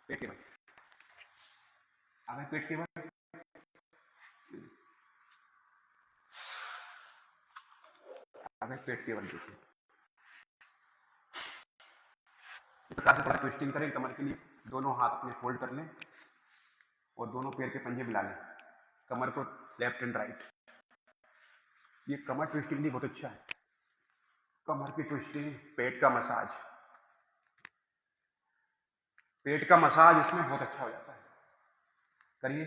पेट के बल, आगे पेट के बल, आगे पेट के बल देखिए। थोड़ा ट्विस्टिंग करें कमर के लिए। दोनों हाथ अपने फोल्ड कर लें और दोनों पैर के पंजे मिला लें, कमर को लेफ्ट एंड राइट। ये कमर ट्विस्टिंग भी बहुत अच्छा है। कमर की ट्विस्टिंग, पेट का मसाज, पेट का मसाज इसमें बहुत अच्छा हो जाता है। करिए।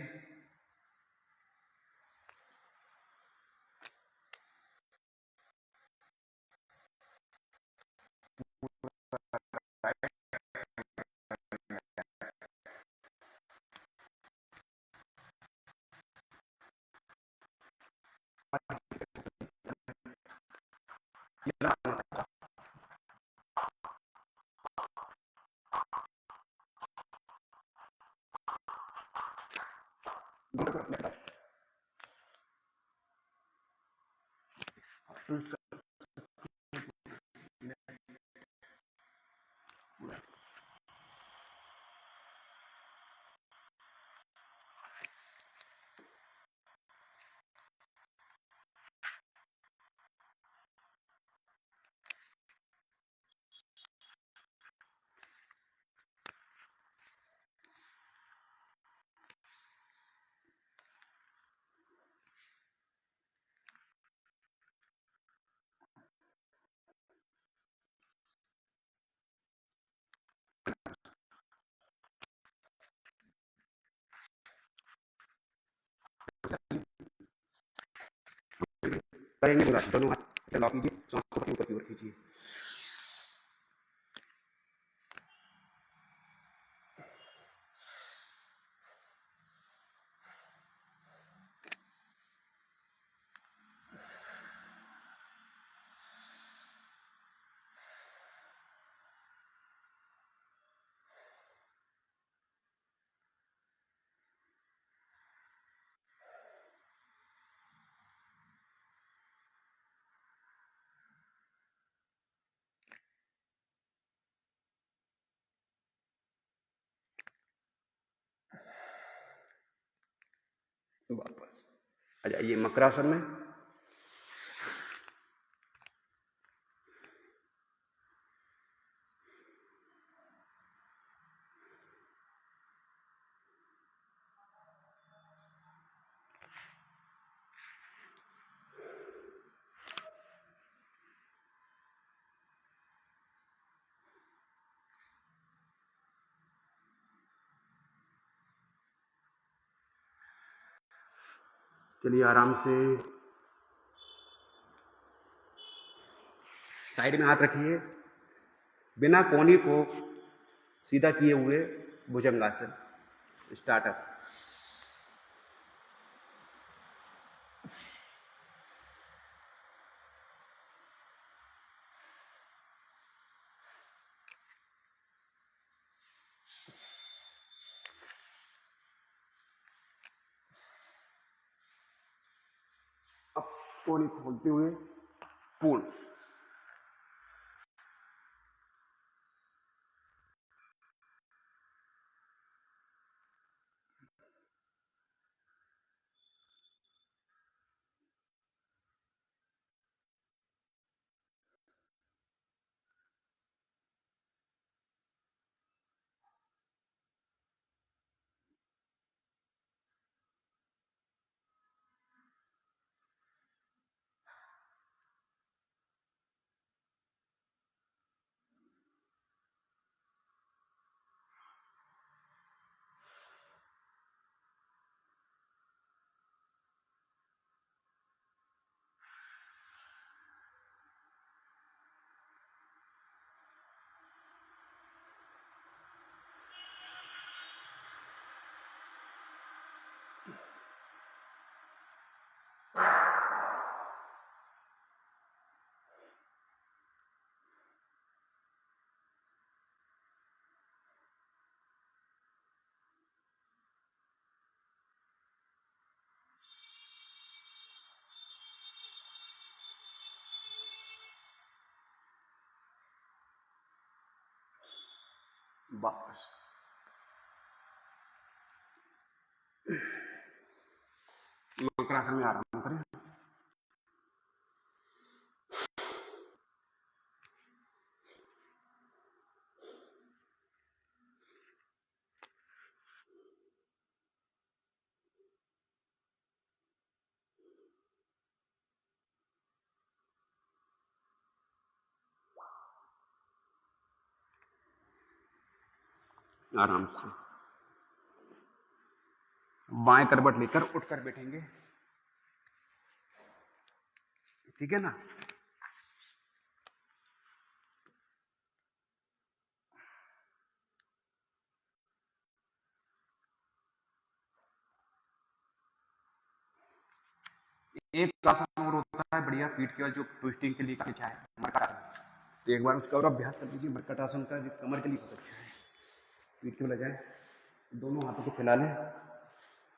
करेंगे दोनों हाथ लॉक कीजिए, सांस को ऊपर की ओर खींचिए। वापस आ जाइए मकरासन में। चलिए आराम से साइड में हाथ रखिए, बिना कोहनी को सीधा किए हुए भुजंगासन स्टार्टअप। कोहनी खोलते हुए पूर्ण। वापस मकरासन में आराम करें। आराम से बाएं करवट लेकर उठकर बैठेंगे, ठीक है ना। एक आसन और होता है बढ़िया पीठ केवल जो ट्विस्टिंग के लिए अच्छा है, मरकटासन। तो एक बार उसका और अभ्यास कर लीजिए। मरकटासन का जो कमर के लिए बहुत अच्छा है। पीठ के बल जाए, दोनों हाथों को फैला लें,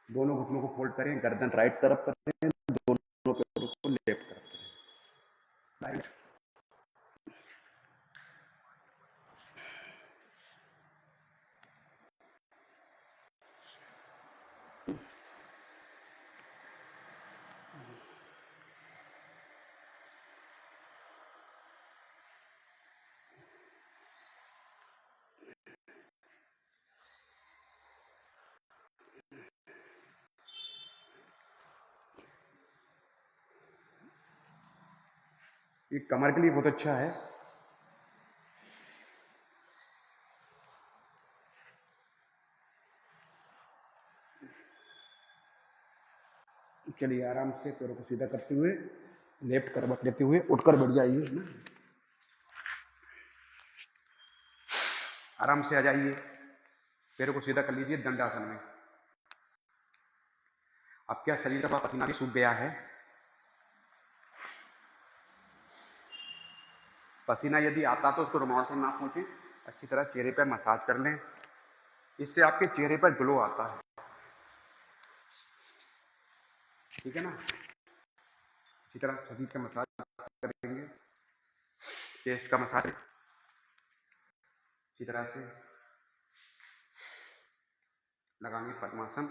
दोनों घुटनों को फोल्ड करें, गर्दन राइट तरफ करें, दोनों पैरों को लेफ्ट तरफ करें। राइट ये कमर के लिए बहुत अच्छा है। चलिए आराम से पैरों को सीधा करते हुए लेफ्ट करवट लेते हुए उठकर बैठ जाइए ना। आराम से आ जाइए, पैरों को सीधा कर लीजिए दंडासन में। अब क्या शरीर का पसीना भी सूख गया है? पसीना यदि आता तो उसको रुमाल से ना पोंछें, अच्छी तरह चेहरे पर मसाज कर लें, इससे आपके चेहरे पर ग्लो आता है, ठीक है ना। अच्छी तरह शरीर का मसाज करेंगे, चेस्ट का मसाज अच्छी तरह से लगाएंगे। पद्मासन,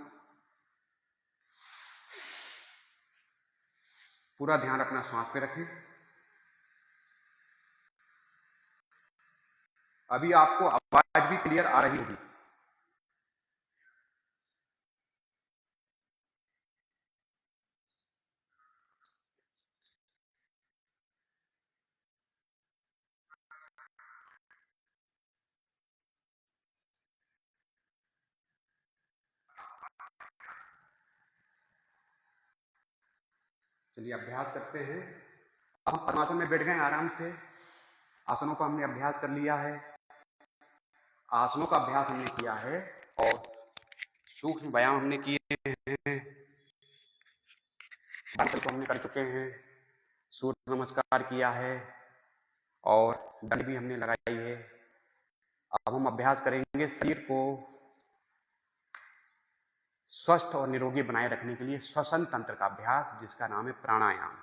पूरा ध्यान अपना श्वास पे रखें। अभी आपको आवाज भी क्लियर आ रही होगी। चलिए अभ्यास करते हैं। अब हम पद्मासन में बैठ गए आराम से। आसनों का हमने अभ्यास कर लिया है, आसनों का अभ्यास हमने किया है और सूक्ष्म व्यायाम हमने किए हैं, को हमने कर चुके हैं, सूर्य नमस्कार किया है और दंड भी हमने लगाई है। अब हम अभ्यास करेंगे शरीर को स्वस्थ और निरोगी बनाए रखने के लिए श्वसन तंत्र का अभ्यास, जिसका नाम है प्राणायाम।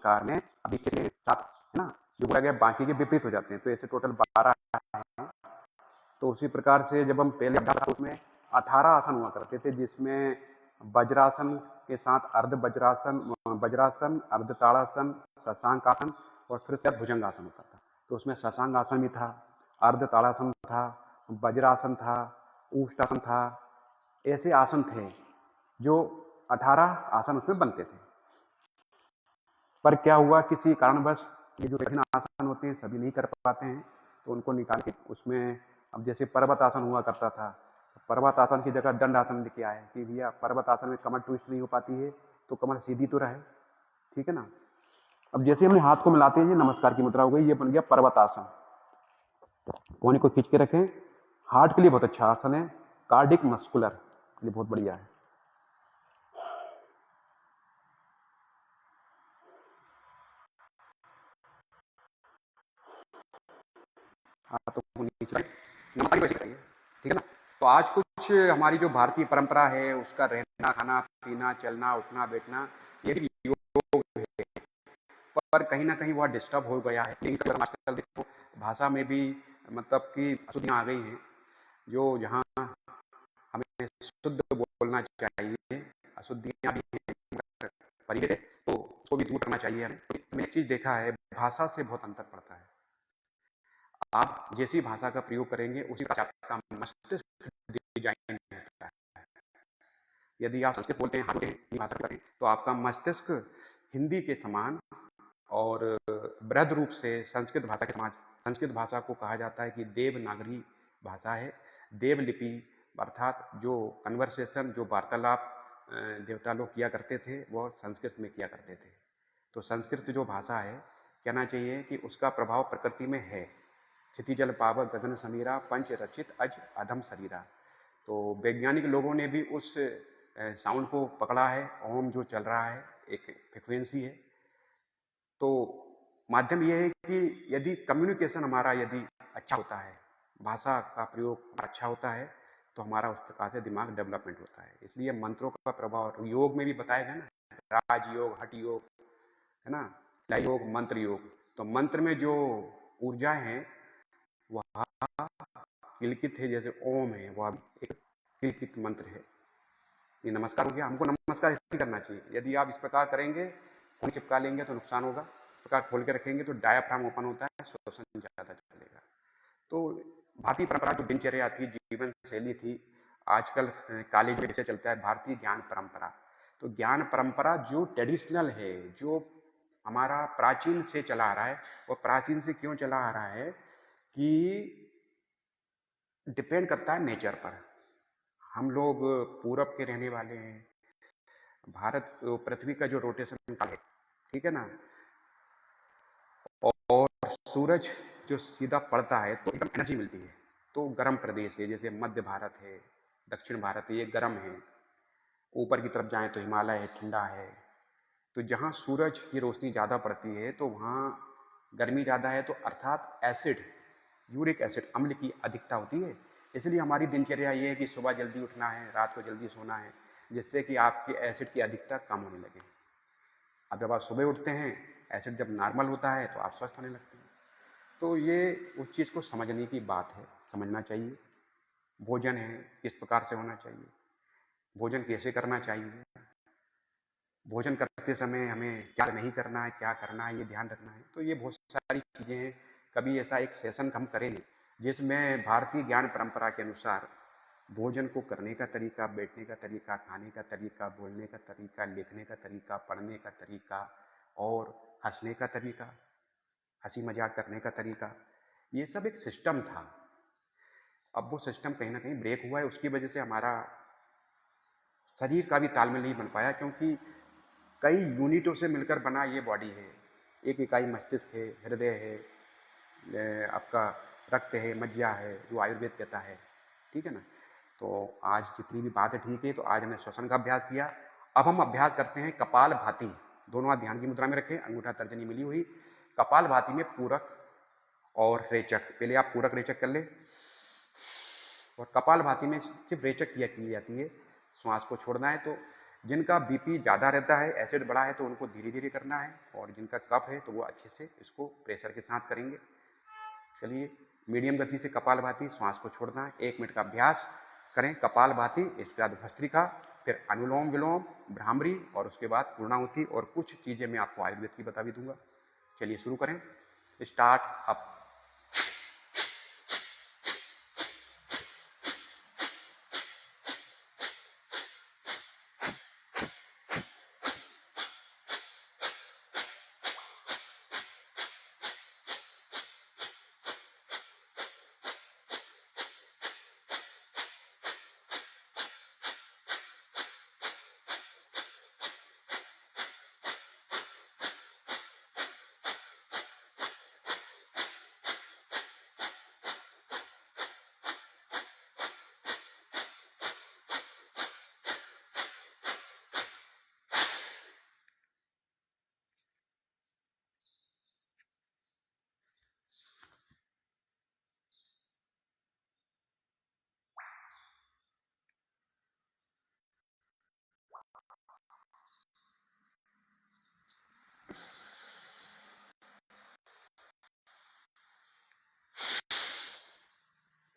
नमस्कार में अभी के 7 है ना, जो बोला गया बाकी के विपरीत हो जाते हैं, तो ऐसे टोटल 12 हैं। तो उसी प्रकार से जब हम पहले उसमें 18 आसन हुआ करते थे, जिसमें वज्रासन के साथ अर्ध वज्रासन, वज्रासन, अर्ध ताड़ासन, शशांक आसन और फिर उसके बाद भुजंग आसन होता था। तो उसमें शशांक आसन भी था, अर्ध ताड़ासन था, वज्रासन था, ऊष्टासन था। ऐसे आसन थे जो 18 आसन उसमें बनते थे। पर क्या हुआ, किसी कारणवश ये जो कठिन आसन होते हैं सभी नहीं कर पाते हैं, तो उनको निकाल के उसमें, अब जैसे पर्वत आसन हुआ करता था, पर्वत आसन की जगह दंड आसन लेके आए कि भैया पर्वत आसन में कमर ट्विस्ट नहीं हो पाती है, तो कमर सीधी तो रहे, ठीक है ना। अब जैसे हमने हाथ को मिलाते हैं, ये नमस्कार की मुद्रा हो गई, ये बन गया पर्वत आसन। कोहनी को खींच के रखें। हार्ट के लिए बहुत अच्छा आसन है, कार्डिक मस्कुलर के लिए बहुत बढ़िया है। हाथों को नीचे नमस्कार कैसे करिए, ठीक है ना। तो आज कुछ हमारी जो भारतीय परंपरा है, उसका रहना, खाना, पीना, चलना, उठना, बैठना, ये भी योग है, पर कहीं ना कहीं वह डिस्टर्ब हो गया है। लेकिन आजकल देखो भाषा में भी मतलब कि अशुद्धियाँ आ गई हैं, जो जहाँ हमें शुद्ध बोलना चाहिए, अशुद्धियाँ भी हैं परिचय, तो उसको भी दूर करना चाहिए हमें। तो मैंने एक चीज़ देखा है, भाषा से बहुत अंतर पड़ता है। आप जैसी भाषा का प्रयोग करेंगे उसी का आपका मस्तिष्क डिजाइन होता है। यदि आप संस्कृत बोलते हैं, हिंदी भाषा करें, तो आपका मस्तिष्क हिंदी के समान और बृहद रूप से संस्कृत भाषा के समान, संस्कृत भाषा को कहा जाता है कि देवनागरी भाषा है। देवलिपि अर्थात जो कन्वर्सेशन, जो वार्तालाप देवता लोग किया करते थे, वह संस्कृत में किया करते थे। तो संस्कृत जो भाषा है, कहना चाहिए कि उसका प्रभाव प्रकृति में है। क्षितिजल पावक गगन समीरा पंच रचित अज अधम शरीरा। तो वैज्ञानिक लोगों ने भी उस साउंड को पकड़ा है। ओम जो चल रहा है एक फ्रिक्वेंसी है। तो माध्यम यह है कि यदि कम्युनिकेशन हमारा यदि अच्छा होता है, भाषा का प्रयोग अच्छा होता है, तो हमारा उस प्रकार से दिमाग डेवलपमेंट होता है। इसलिए मंत्रों का प्रभाव योग में भी बताया गया ना, राजयोग, हठ योग, है ना, लय योग, मंत्र योग। तो मंत्र में जो ऊर्जाएं हैं वह किलकित है, जैसे ओम है, वह एक किलकित मंत्र है। ये नमस्कार हो गया। हमको नमस्कार इसी करना चाहिए। यदि आप इस प्रकार करेंगे, फोन चिपका लेंगे तो नुकसान होगा। इस प्रकार खोल के रखेंगे तो डायाफ्राम ओपन होता है, श्वसन ज़्यादा चलेगा। तो भारतीय परंपरा जो दिनचर्या थी, जीवन शैली थी, आजकल कॉलेज में जैसे चलता है भारतीय ज्ञान परंपरा। तो ज्ञान परंपरा जो ट्रेडिशनल है, जो हमारा प्राचीन से चला आ रहा है, वो प्राचीन से क्यों चला आ रहा है कि डिपेंड करता है नेचर पर। हम लोग पूरब के रहने वाले हैं। भारत पृथ्वी का जो रोटेशन है, ठीक है ना, और सूरज जो सीधा पड़ता है तो एकदम एनर्जी मिलती है। तो गर्म प्रदेश है, जैसे मध्य भारत है, दक्षिण भारत है, ये गर्म है। ऊपर की तरफ जाएं तो हिमालय है, ठंडा है। तो जहाँ सूरज की रोशनी ज़्यादा पड़ती है तो वहाँ गर्मी ज़्यादा है, तो अर्थात एसिड, यूरिक एसिड, अम्ल की अधिकता होती है। इसलिए हमारी दिनचर्या ये है कि सुबह जल्दी उठना है, रात को जल्दी सोना है, जिससे कि आपके एसिड की अधिकता कम होने लगे। अब जब आप सुबह उठते हैं, एसिड जब नॉर्मल होता है तो आप स्वस्थ होने लगते हैं। तो ये उस चीज़ को समझने की बात है, समझना चाहिए। भोजन है, किस प्रकार से होना चाहिए, भोजन कैसे करना चाहिए, भोजन करते समय हमें क्या नहीं करना है, क्या करना है, ये ध्यान रखना है। तो ये बहुत सारी चीज़ें हैं। कभी ऐसा एक सेशन हम करेंगे जिसमें भारतीय ज्ञान परंपरा के अनुसार भोजन को करने का तरीका, बैठने का तरीका, खाने का तरीका, बोलने का तरीका, लिखने का तरीका, पढ़ने का तरीका और हंसने का तरीका, हंसी मजाक करने का तरीका, ये सब एक सिस्टम था। अब वो सिस्टम कहीं ना कहीं ब्रेक हुआ है। उसकी वजह से हमारा शरीर का भी तालमेल नहीं बन पाया, क्योंकि कई यूनिटों से मिलकर बना ये बॉडी है। एक इकाई मस्तिष्क है, हृदय है, आपका रक्त है, मज्जा है, जो आयुर्वेद कहता है, ठीक है ना। तो आज जितनी भी बात है ठीक है। तो आज हमने श्वसन का अभ्यास किया। अब हम अभ्यास करते हैं कपाल भाती। दोनों हाथ ध्यान की मुद्रा में रखें, अंगूठा तर्जनी मिली हुई। कपाल भाती में पूरक और रेचक। पहले आप पूरक रेचक कर ले, और कपाल भाती में सिर्फ रेचक क्रिया की जाती है। श्वास को छोड़ना है तो जिनका बीपी ज़्यादा रहता है, एसिड बढ़ा है, तो उनको धीरे धीरे करना है, और जिनका कफ है तो वो अच्छे से इसको प्रेशर के साथ करेंगे। चलिए, मीडियम गति से कपालभाति, श्वास को छोड़ना है, 1 मिनट का अभ्यास करें कपालभाति, इसके बाद भस्त्रिका, फिर अनुलोम विलोम, भ्रामरी, और उसके बाद पूर्णाहुति, और कुछ चीज़ें मैं आपको आयुर्वेद की बता भी दूंगा। चलिए शुरू करें। Start up.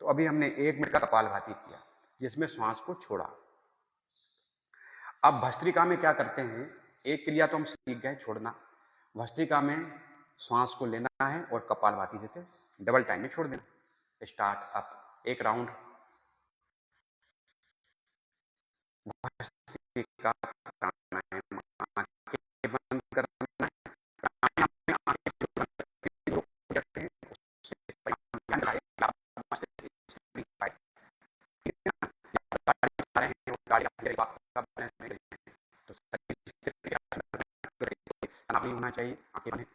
तो अभी हमने 1 मिनट का कपालभाति किया, जिसमें श्वास को छोड़ा। अब भस्त्रिका में क्या करते हैं, एक क्रिया तो हम सीख गए, छोड़ना। भस्त्रिका में श्वास को लेना है और कपालभाति जैसे डबल टाइम में छोड़ देना। Start up. 1 राउंड भस्त्रिका प्राणायाम, आंखें बंद करना है। प्राणायाम में आंखें जो बंद करके जो करते हैं, उससे ध्यान रहे, गाड़ी रहे हैं और गाड़ी आपका बैलेंस नहीं रही है, तो तनाव नहीं होना चाहिए, आंखें बंद करें।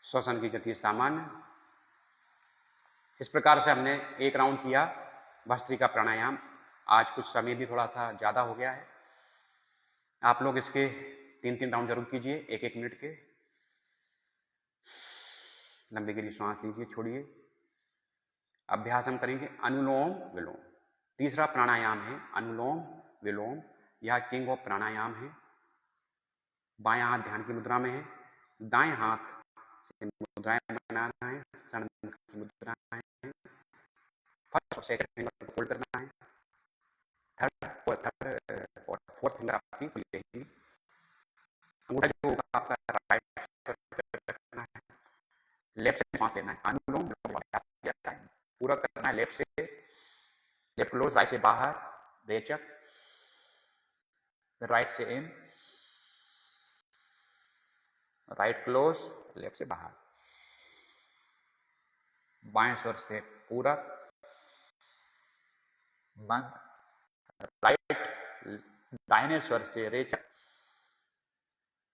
श्वसन की गति सामान्य। इस प्रकार से हमने 1 राउंड किया भस्त्रिका प्राणायाम। आज कुछ समय भी थोड़ा सा ज़्यादा हो गया है। आप लोग इसके 3-3 राउंड जरूर कीजिए, 1-1 मिनट के। लंबी गहरी श्वास लीजिए, छोड़िए। अभ्यास हम करेंगे अनुलोम विलोम। तीसरा प्राणायाम है अनुलोम विलोम। यह किंग ऑफ प्राणायाम है। बायां हाथ ध्यान की मुद्रा में है, दाएं हाथ से मुद्राएं बनाना है, षणमुख की मुद्रा है। फर्स्ट और सेकंड फिंगर को होल्ड करना है, थर्ड और फोर्थ फिंगर आपकी खुली रहेगी। अंगूठा जो होगा आपका राइट करना है, लेफ्ट से श्वास लेना है। अनुलोम पूरा करना है, लेफ्ट से, लेफ्ट क्लोज, राइट से बाहर, रेचक, राइट से इन, राइट क्लोज, लेफ्ट से बाहर। बाएं स्वर से पूरक, बंद, राइट, दाहिने स्वर से रेचक,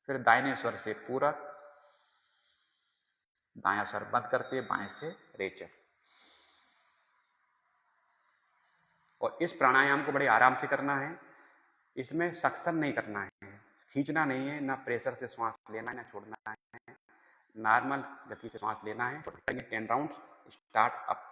फिर दाहिने स्वर से पूरक, दायां स्वर बंद करके बाएं से रेचक। और इस प्राणायाम को बड़े आराम से करना है। इसमें सक्शन नहीं करना है, खींचना नहीं है, ना प्रेशर से श्वास लेना है ना छोड़ना है, नॉर्मल गति से श्वास लेना है। 10 राउंड। Start up.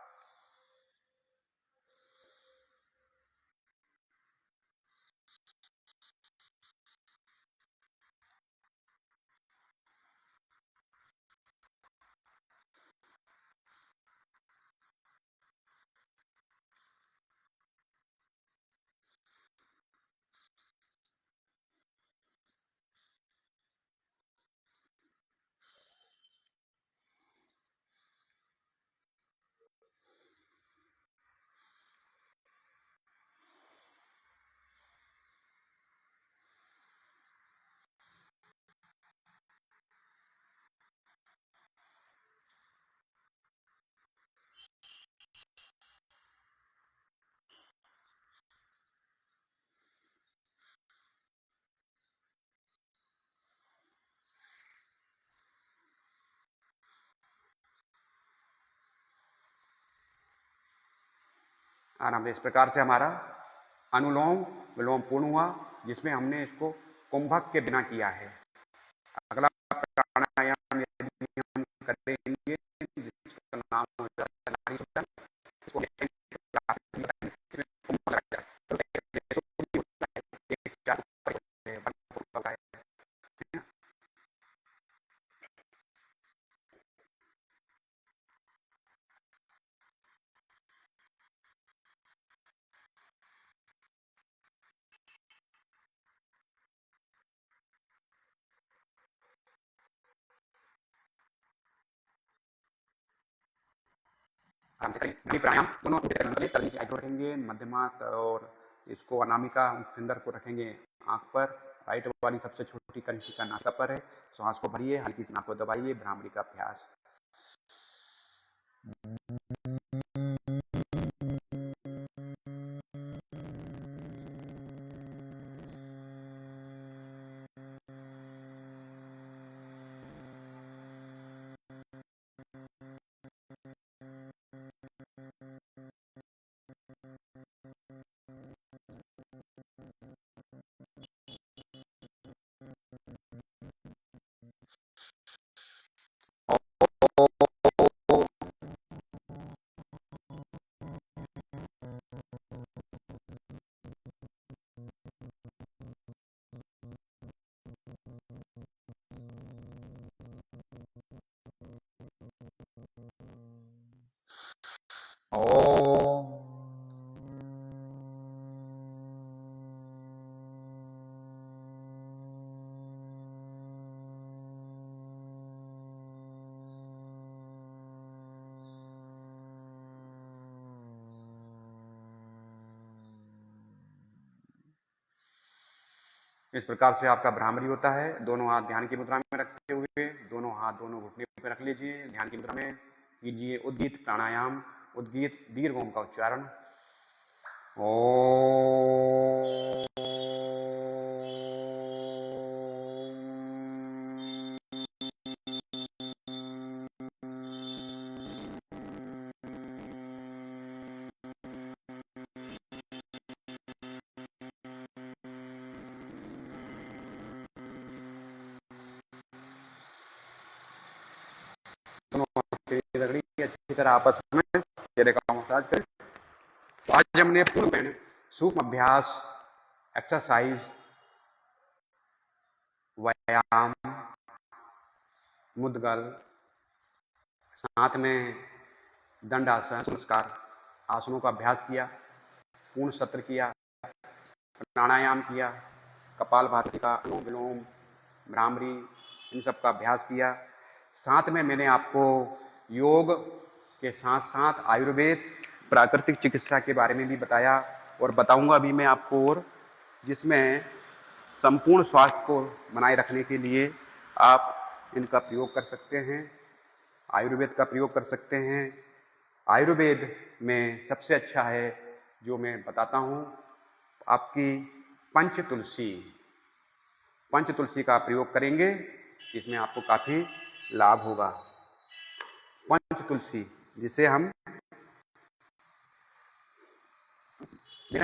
आराम से। इस प्रकार से हमारा अनुलोम विलोम पूर्ण हुआ, जिसमें हमने इसको कुंभक के बिना किया है। अगला प्राणायाम यदि हम करेंगे जिसका नाम हो जाता है नाड़ी शोधन, इसको कुंभक लगा एक चार है। प्राणायाम दोनों रखेंगे, मध्यमा और इसको अनामिका फिंगर को रखेंगे आंख पर। राइट वाली सबसे छोटी कंठी का नासा पर है। श्वास को भरिए, हल्की सी नाक को दबाइए, भ्रामरी का अभ्यास। इस प्रकार से आपका भ्रामरी होता है। दोनों हाथ ध्यान की मुद्रा में रखते हुए दोनों हाथ दोनों घुटने पर रख लीजिए। ध्यान की मुद्रा में कीजिए उद्गीत प्राणायाम। उद्गीत दीर्घ ओम का उच्चारण। ओम। रगड़ी अच्छी तरह आपस में चेहरे का मसाज करें। तो आज हमने पूर्ण सूक्ष्म अभ्यास, एक्सरसाइज, व्यायाम, मुद्गल, साथ में दंड आसन, नमस्कार आसनों का अभ्यास किया, पूर्ण सत्र किया, प्राणायाम किया, कपालभाति का, अनुलोम विलोम, भ्रामरी, इन सब का अभ्यास किया। साथ में मैंने आपको योग के साथ साथ आयुर्वेद, प्राकृतिक चिकित्सा के बारे में भी बताया और बताऊंगा भी मैं आपको, और जिसमें संपूर्ण स्वास्थ्य को बनाए रखने के लिए आप इनका प्रयोग कर सकते हैं। आयुर्वेद का प्रयोग कर सकते हैं। आयुर्वेद में सबसे अच्छा है जो मैं बताता हूं, आपकी पंच तुलसी। पंच तुलसी का प्रयोग करेंगे, इसमें आपको काफी लाभ होगा। पंच तुलसी जिसे हम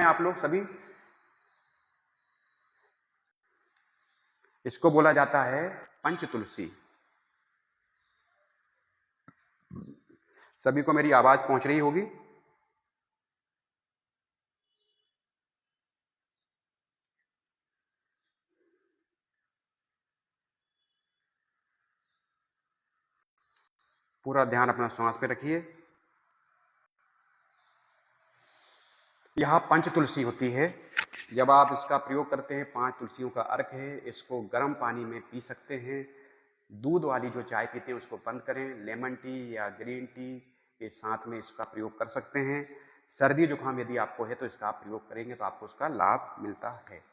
आप लोग सभी, इसको बोला जाता है पंच तुलसी। सभी को मेरी आवाज पहुंच रही होगी। पूरा ध्यान अपना श्वास पे रखिए। यह पंच तुलसी होती है। जब आप इसका प्रयोग करते हैं, 5 तुलसियों का अर्क है। इसको गर्म पानी में पी सकते हैं। दूध वाली जो चाय पीते हैं उसको बंद करें। लेमन टी या ग्रीन टी के साथ में इसका प्रयोग कर सकते हैं। सर्दी जुकाम यदि आपको है तो इसका आप प्रयोग करेंगे तो आपको उसका लाभ मिलता है।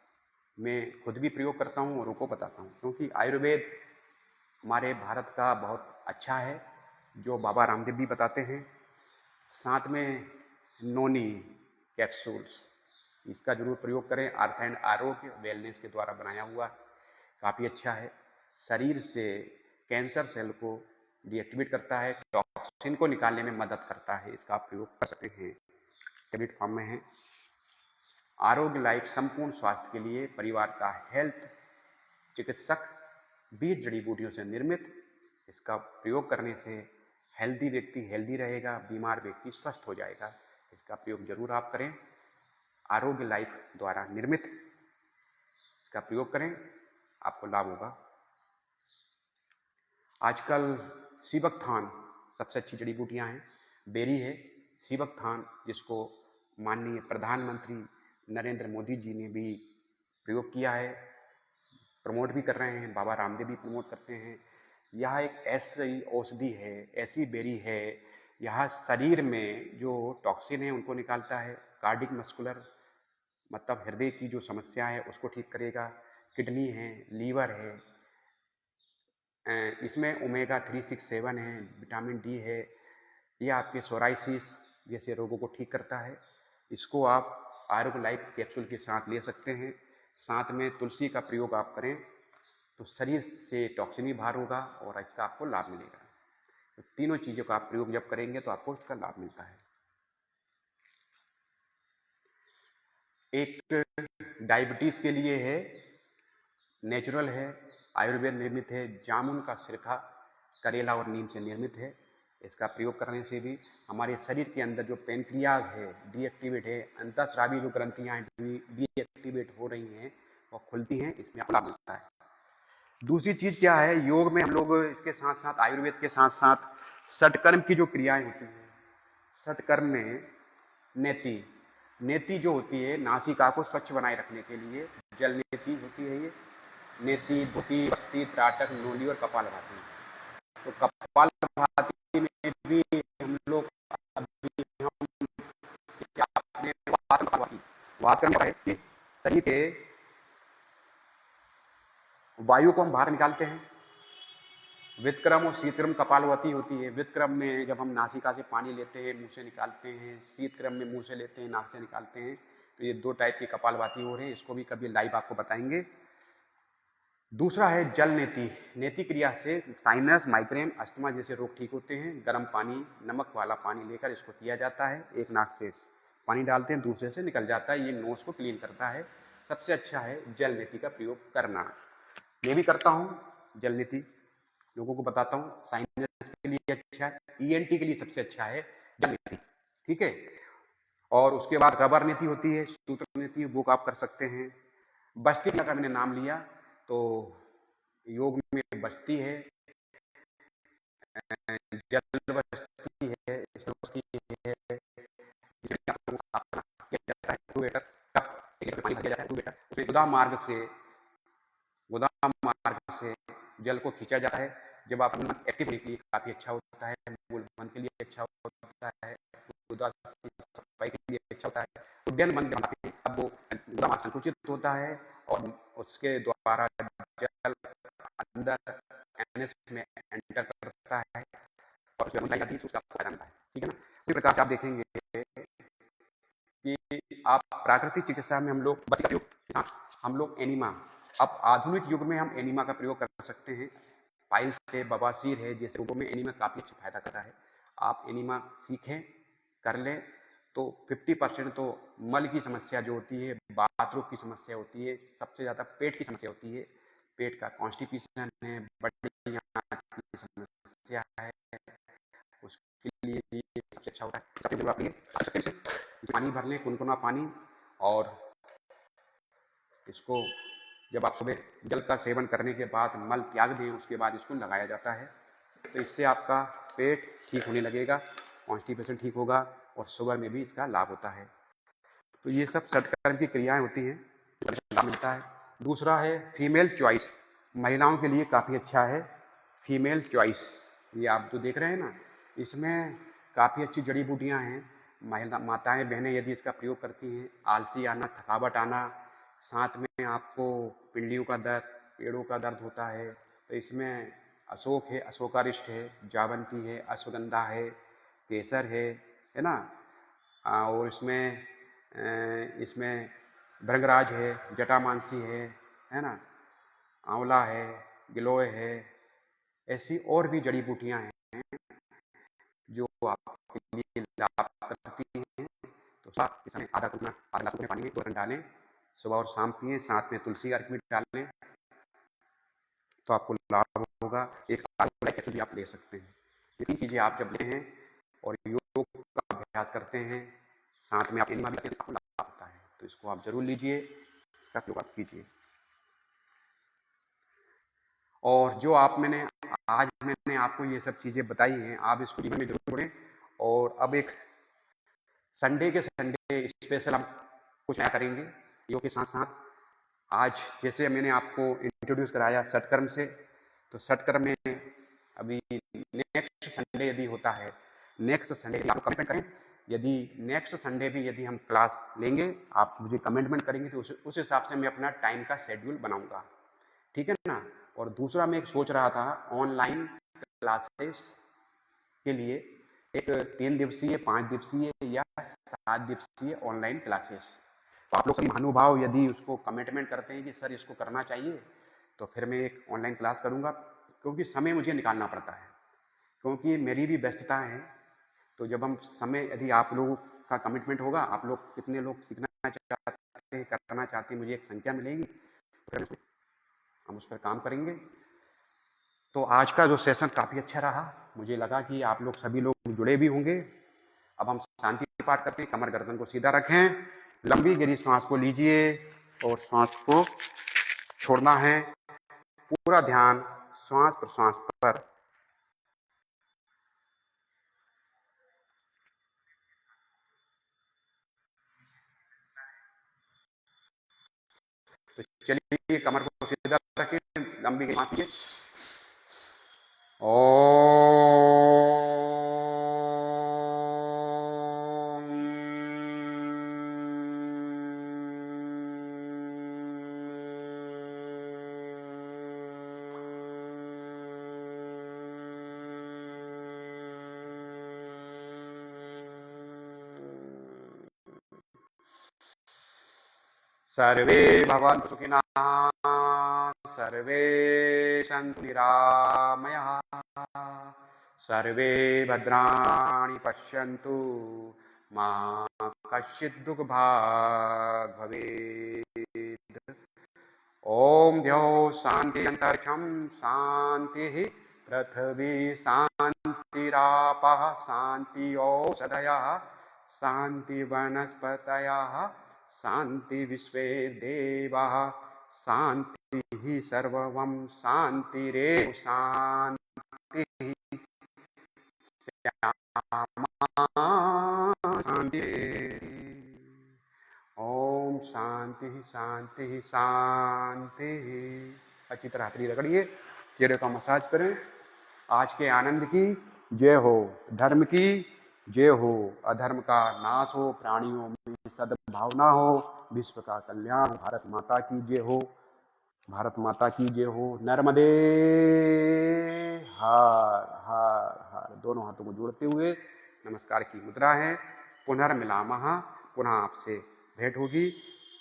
मैं खुद भी प्रयोग करता हूँ और उनको बताता हूँ, क्योंकि आयुर्वेद हमारे भारत का बहुत अच्छा है, जो बाबा रामदेव भी बताते हैं। साथ में नोनी कैप्सूल्स, इसका जरूर प्रयोग करें। अर्थ एंड आरोग्य वेलनेस के द्वारा बनाया हुआ काफ़ी अच्छा है। शरीर से कैंसर सेल को डीएक्टिवेट करता है, टॉक्सिन को निकालने में मदद करता है। इसका आप प्रयोग कर सकते हैं। टैबलेट फॉर्म में है। आरोग्य लाइफ संपूर्ण स्वास्थ्य के लिए परिवार का हेल्थ चिकित्सक 20 जड़ी बूटियों से निर्मित। इसका प्रयोग करने से हेल्दी व्यक्ति हेल्दी रहेगा, बीमार व्यक्ति स्वस्थ हो जाएगा। इसका प्रयोग जरूर आप करें। आरोग्य लाइफ द्वारा निर्मित इसका प्रयोग करें, आपको लाभ होगा। आजकल सीबकथान सबसे अच्छी जड़ी बूटियां हैं। बेरी है, सीबकथान, जिसको माननीय प्रधानमंत्री नरेंद्र मोदी जी ने भी प्रयोग किया है, प्रमोट भी कर रहे हैं, बाबा रामदेव भी प्रमोट करते हैं। यह एक ऐसी औषधि है, ऐसी बेरी है, यह शरीर में जो टॉक्सिन है उनको निकालता है। कार्डिक मस्कुलर मतलब हृदय की जो समस्या है उसको ठीक करेगा। किडनी है, लीवर है, इसमें ओमेगा 3, 6, 7 है, विटामिन डी है। यह आपके सोराइसिस जैसे रोगों को ठीक करता है। इसको आप आरोग्य लाइफ कैप्सूल के साथ ले सकते हैं। साथ में तुलसी का प्रयोग आप करें तो शरीर से टॉक्सिन भी बाहर होगा और इसका आपको लाभ मिलेगा। तो तीनों चीज़ों का आप प्रयोग जब करेंगे तो आपको इसका लाभ मिलता है। एक डायबिटीज के लिए है, नेचुरल है, आयुर्वेद निर्मित है। जामुन का सिरका करेला और नीम से निर्मित है। इसका प्रयोग करने से भी हमारे शरीर के अंदर जो पेनक्रियाज है डीएक्टिवेट है, अंतःस्रावी जो ग्रंथियां डीएक्टिवेट हो रही हैं वो खुलती हैं। इसमें आपको लाभ मिलता है। दूसरी चीज क्या है, योग में हम लोग इसके साथ साथ आयुर्वेद के साथ साथ षटकर्म की जो क्रियाएं होती हैं, षटकर्म में नेति नेति जो होती है नासिका को स्वच्छ बनाए रखने के लिए जल नेति होती है। ये नेति, धोती, बस्ती, त्राटक, नोली और कपालभाति। तो कपालभाति में भी हम लोग अभी हम इसके आपने वातकर्म है कि शरीर के वायु को हम बाहर निकालते हैं। वितक्रम और शीतक्रम कपालभाति होती है। वितक्रम में जब हम नासिका से पानी लेते हैं, मुंह से निकालते हैं, शीतक्रम में मुंह से लेते हैं, नाक से निकालते हैं। तो ये दो टाइप की कपालभाति हो रहे हैं। इसको भी कभी लाइव आपको बताएंगे। दूसरा है जल नेति। नेति क्रिया से साइनस, माइग्रेन, अस्थमा जैसे रोग ठीक होते हैं। गर्म पानी, नमक वाला पानी लेकर इसको किया जाता है। एक नाक से पानी डालते हैं, दूसरे से निकल जाता है। ये नोज को क्लीन करता है। सबसे अच्छा है जल नेति का प्रयोग करना। मैं भी करता हूँ जल नेति, लोगों को बताता हूँ। साइनस के लिए अच्छा है, ईएनटी के लिए सबसे अच्छा है जल नेति। ठीक है। और उसके बाद रबर नीति होती है, सूत्र नीति, वो आप कर सकते हैं। बस्ती का मैंने नाम लिया तो योग में बस्ती है, जल बस्ती है, बस्ती है, पानी भर जाता है 2 लीटर। उसमें गोदाम मार्ग से जल को खींचा जाता है। जब आप एक्टिव होने के लिए काफी अच्छा होता है, मूल मन के लिए अच्छा होता है, सफाई के लिए अच्छा होता है। उद्यान बंद बनाते हैं, अब वो गोदाम संकुचित होता है और उसके द्वारा जल अंदर एनएस में एंटर करता है और उसका फायदा मिलता है। ठीक है ना। इस प्रकार से आप देखेंगे कि आप प्राकृतिक चिकित्सा में हम लोग एनिमा, अब आधुनिक युग में हम एनिमा का प्रयोग कर सकते हैं। पाइल्स है, बवासीर है, जैसे रोगों में एनिमा काफी अच्छा फायदा करता है। आप एनिमा सीखें, कर लें तो 50% तो मल की समस्या जो होती है, बाथरूम की समस्या होती है, सबसे ज्यादा पेट की समस्या होती है। पेट का कॉन्स्टिपेशन है, बड़ी की समस्या है, उसके लिए ये सबसे अच्छा होता है। सबसे जरूर आप लेंगे, पानी भर लें, कुनकुना पानी, और इसको जब आप सुबह जल का सेवन करने के बाद मल त्याग दें, उसके बाद इसको लगाया जाता है। तो इससे आपका पेट ठीक होने लगेगा, कॉन्स्टिपेशन ठीक होगा और शुगर में भी इसका लाभ होता है। तो ये सब षटकर्म की क्रियाएं होती हैं, लाभ मिलता है। दूसरा है फीमेल चॉइस, महिलाओं के लिए काफ़ी अच्छा है फीमेल चॉइस। ये आप जो देख रहे हैं ना, इसमें काफ़ी अच्छी जड़ी बूटियां हैं। महिला माताएं बहनें यदि इसका प्रयोग करती हैं, आलसी आना, थकावट आना, साथ में आपको पिंडियों का दर्द, पेड़ों का दर्द होता है, तो इसमें अशोक है, अशोकारिष्ट है, जावंती है, अश्वगंधा है, केसर है ना। और इसमें भृंगराज है, जटामानसी है ना, आंवला है, गिलोय है। ऐसी और भी जड़ी बूटियां हैं जो आपके लिए लाभ करती हैं। तो तो सुबह के समय आधा गिलास उतने पानी में तुरंत डालें, सुबह और शाम पिएं, साथ में तुलसी अर्क भी डाल लें तो आपको लाभ होगा। एक कैप्सूल भी आप ले सकते हैं। ये 3 चीजें आप जब लेते हैं और योग का अभ्यास करते हैं, साथ में आप एनिमा भी लेते हैं, तो आपको लाभ होता है। तो इसको आप जरूर लीजिए, इसका प्रयोग आप कीजिए। और जो आज मैंने आपको ये सब चीजें बताई हैं, आप इसको जीवन में जरूर जोड़ें। और अब एक संडे के संडे स्पेशल हम कुछ नया करेंगे योग के साथ साथ। आज जैसे मैंने आपको इंट्रोड्यूस कराया सटकर्म से, तो सटकर्म में अभी नेक्स्ट संडे यदि होता है, नेक्स्ट संडे आप कमेंट करें, यदि नेक्स्ट संडे भी यदि हम क्लास लेंगे, आप मुझे कमेंटमेंट करेंगे तो उस हिसाब से मैं अपना टाइम का शेड्यूल बनाऊंगा, ठीक है ना। और दूसरा मैं एक सोच रहा था ऑनलाइन क्लासेस के लिए, एक 3 दिवसीय, 5 दिवसीय या 7 दिवसीय ऑनलाइन क्लासेस। तो आप लोग सभी महानुभाव यदि उसको कमिटमेंट करते हैं कि सर इसको करना चाहिए, तो फिर मैं एक ऑनलाइन क्लास करूंगा, क्योंकि समय मुझे निकालना पड़ता है, क्योंकि मेरी भी व्यस्तता है। तो जब हम समय, यदि आप लोगों का कमिटमेंट होगा, आप लोग कितने लोग सीखना चाहते हैं, करना चाहते हैं, मुझे एक संख्या मिलेगी, तो फिर हम उस पर काम करेंगे। तो आज का जो सेशन काफी अच्छा रहा, मुझे लगा कि आप लोग सभी लोग जुड़े भी होंगे। अब हम शांति पाठ करते हैं, कमर गर्दन को सीधा रखें, लंबी गहरी सांस को लीजिए और सांस को छोड़ना है। पूरा ध्यान श्वास प्रश्वास पर। तो चलिए कमर को सीधा रखें, लंबी गहरी सांस लीजिए। सर्वे भवन्तु सुखिनः, सर्वे सन्तु निरामयाः, सर्वे भद्राणि पश्यन्तु, मा कश्चित् दुःखभाग् भवेत्। ओम द्यौः शान्ति अन्तरिक्षं शान्तिः, पृथिवी शान्तिरापः शान्ति ओषधयः, शान्ति वनस्पतयः, शान्ति विश्वे देवाः, शान्तिः सर्वं शान्तिरेव शान्तिः, श्यामा शान्तिः। ओम शांति शांति शांति। अच्छी तरह हथेली रगड़िए, चेहरे का मसाज करें। आज के आनंद की जय हो, धर्म की जय हो, अधर्म का नाश हो, प्राणियों में सद्भावना हो, विश्व का कल्याण, भारत माता की जय हो, भारत माता की जय हो। नर्मदे हर हर हर। दोनों हाथों को जोड़ते हुए नमस्कार की मुद्रा है। पुनर्मिलामः, पुनः आपसे भेंट होगी।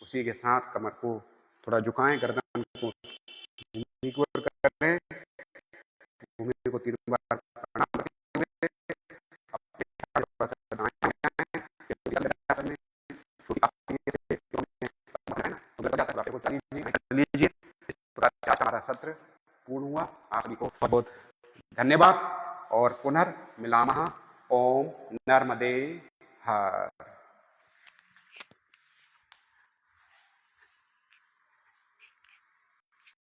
उसी के साथ कमर को थोड़ा झुकाएं, गर्दन को भूमि की ओर करें, भूमि को 3 बार प्रणाम करते हुए अपने थोड़ा सा दाएं लीजिए। हमारा सत्र पूर्ण हुआ। आप को बहुत धन्यवाद और पुनर्मिलामः। ओम नर्मदे हर।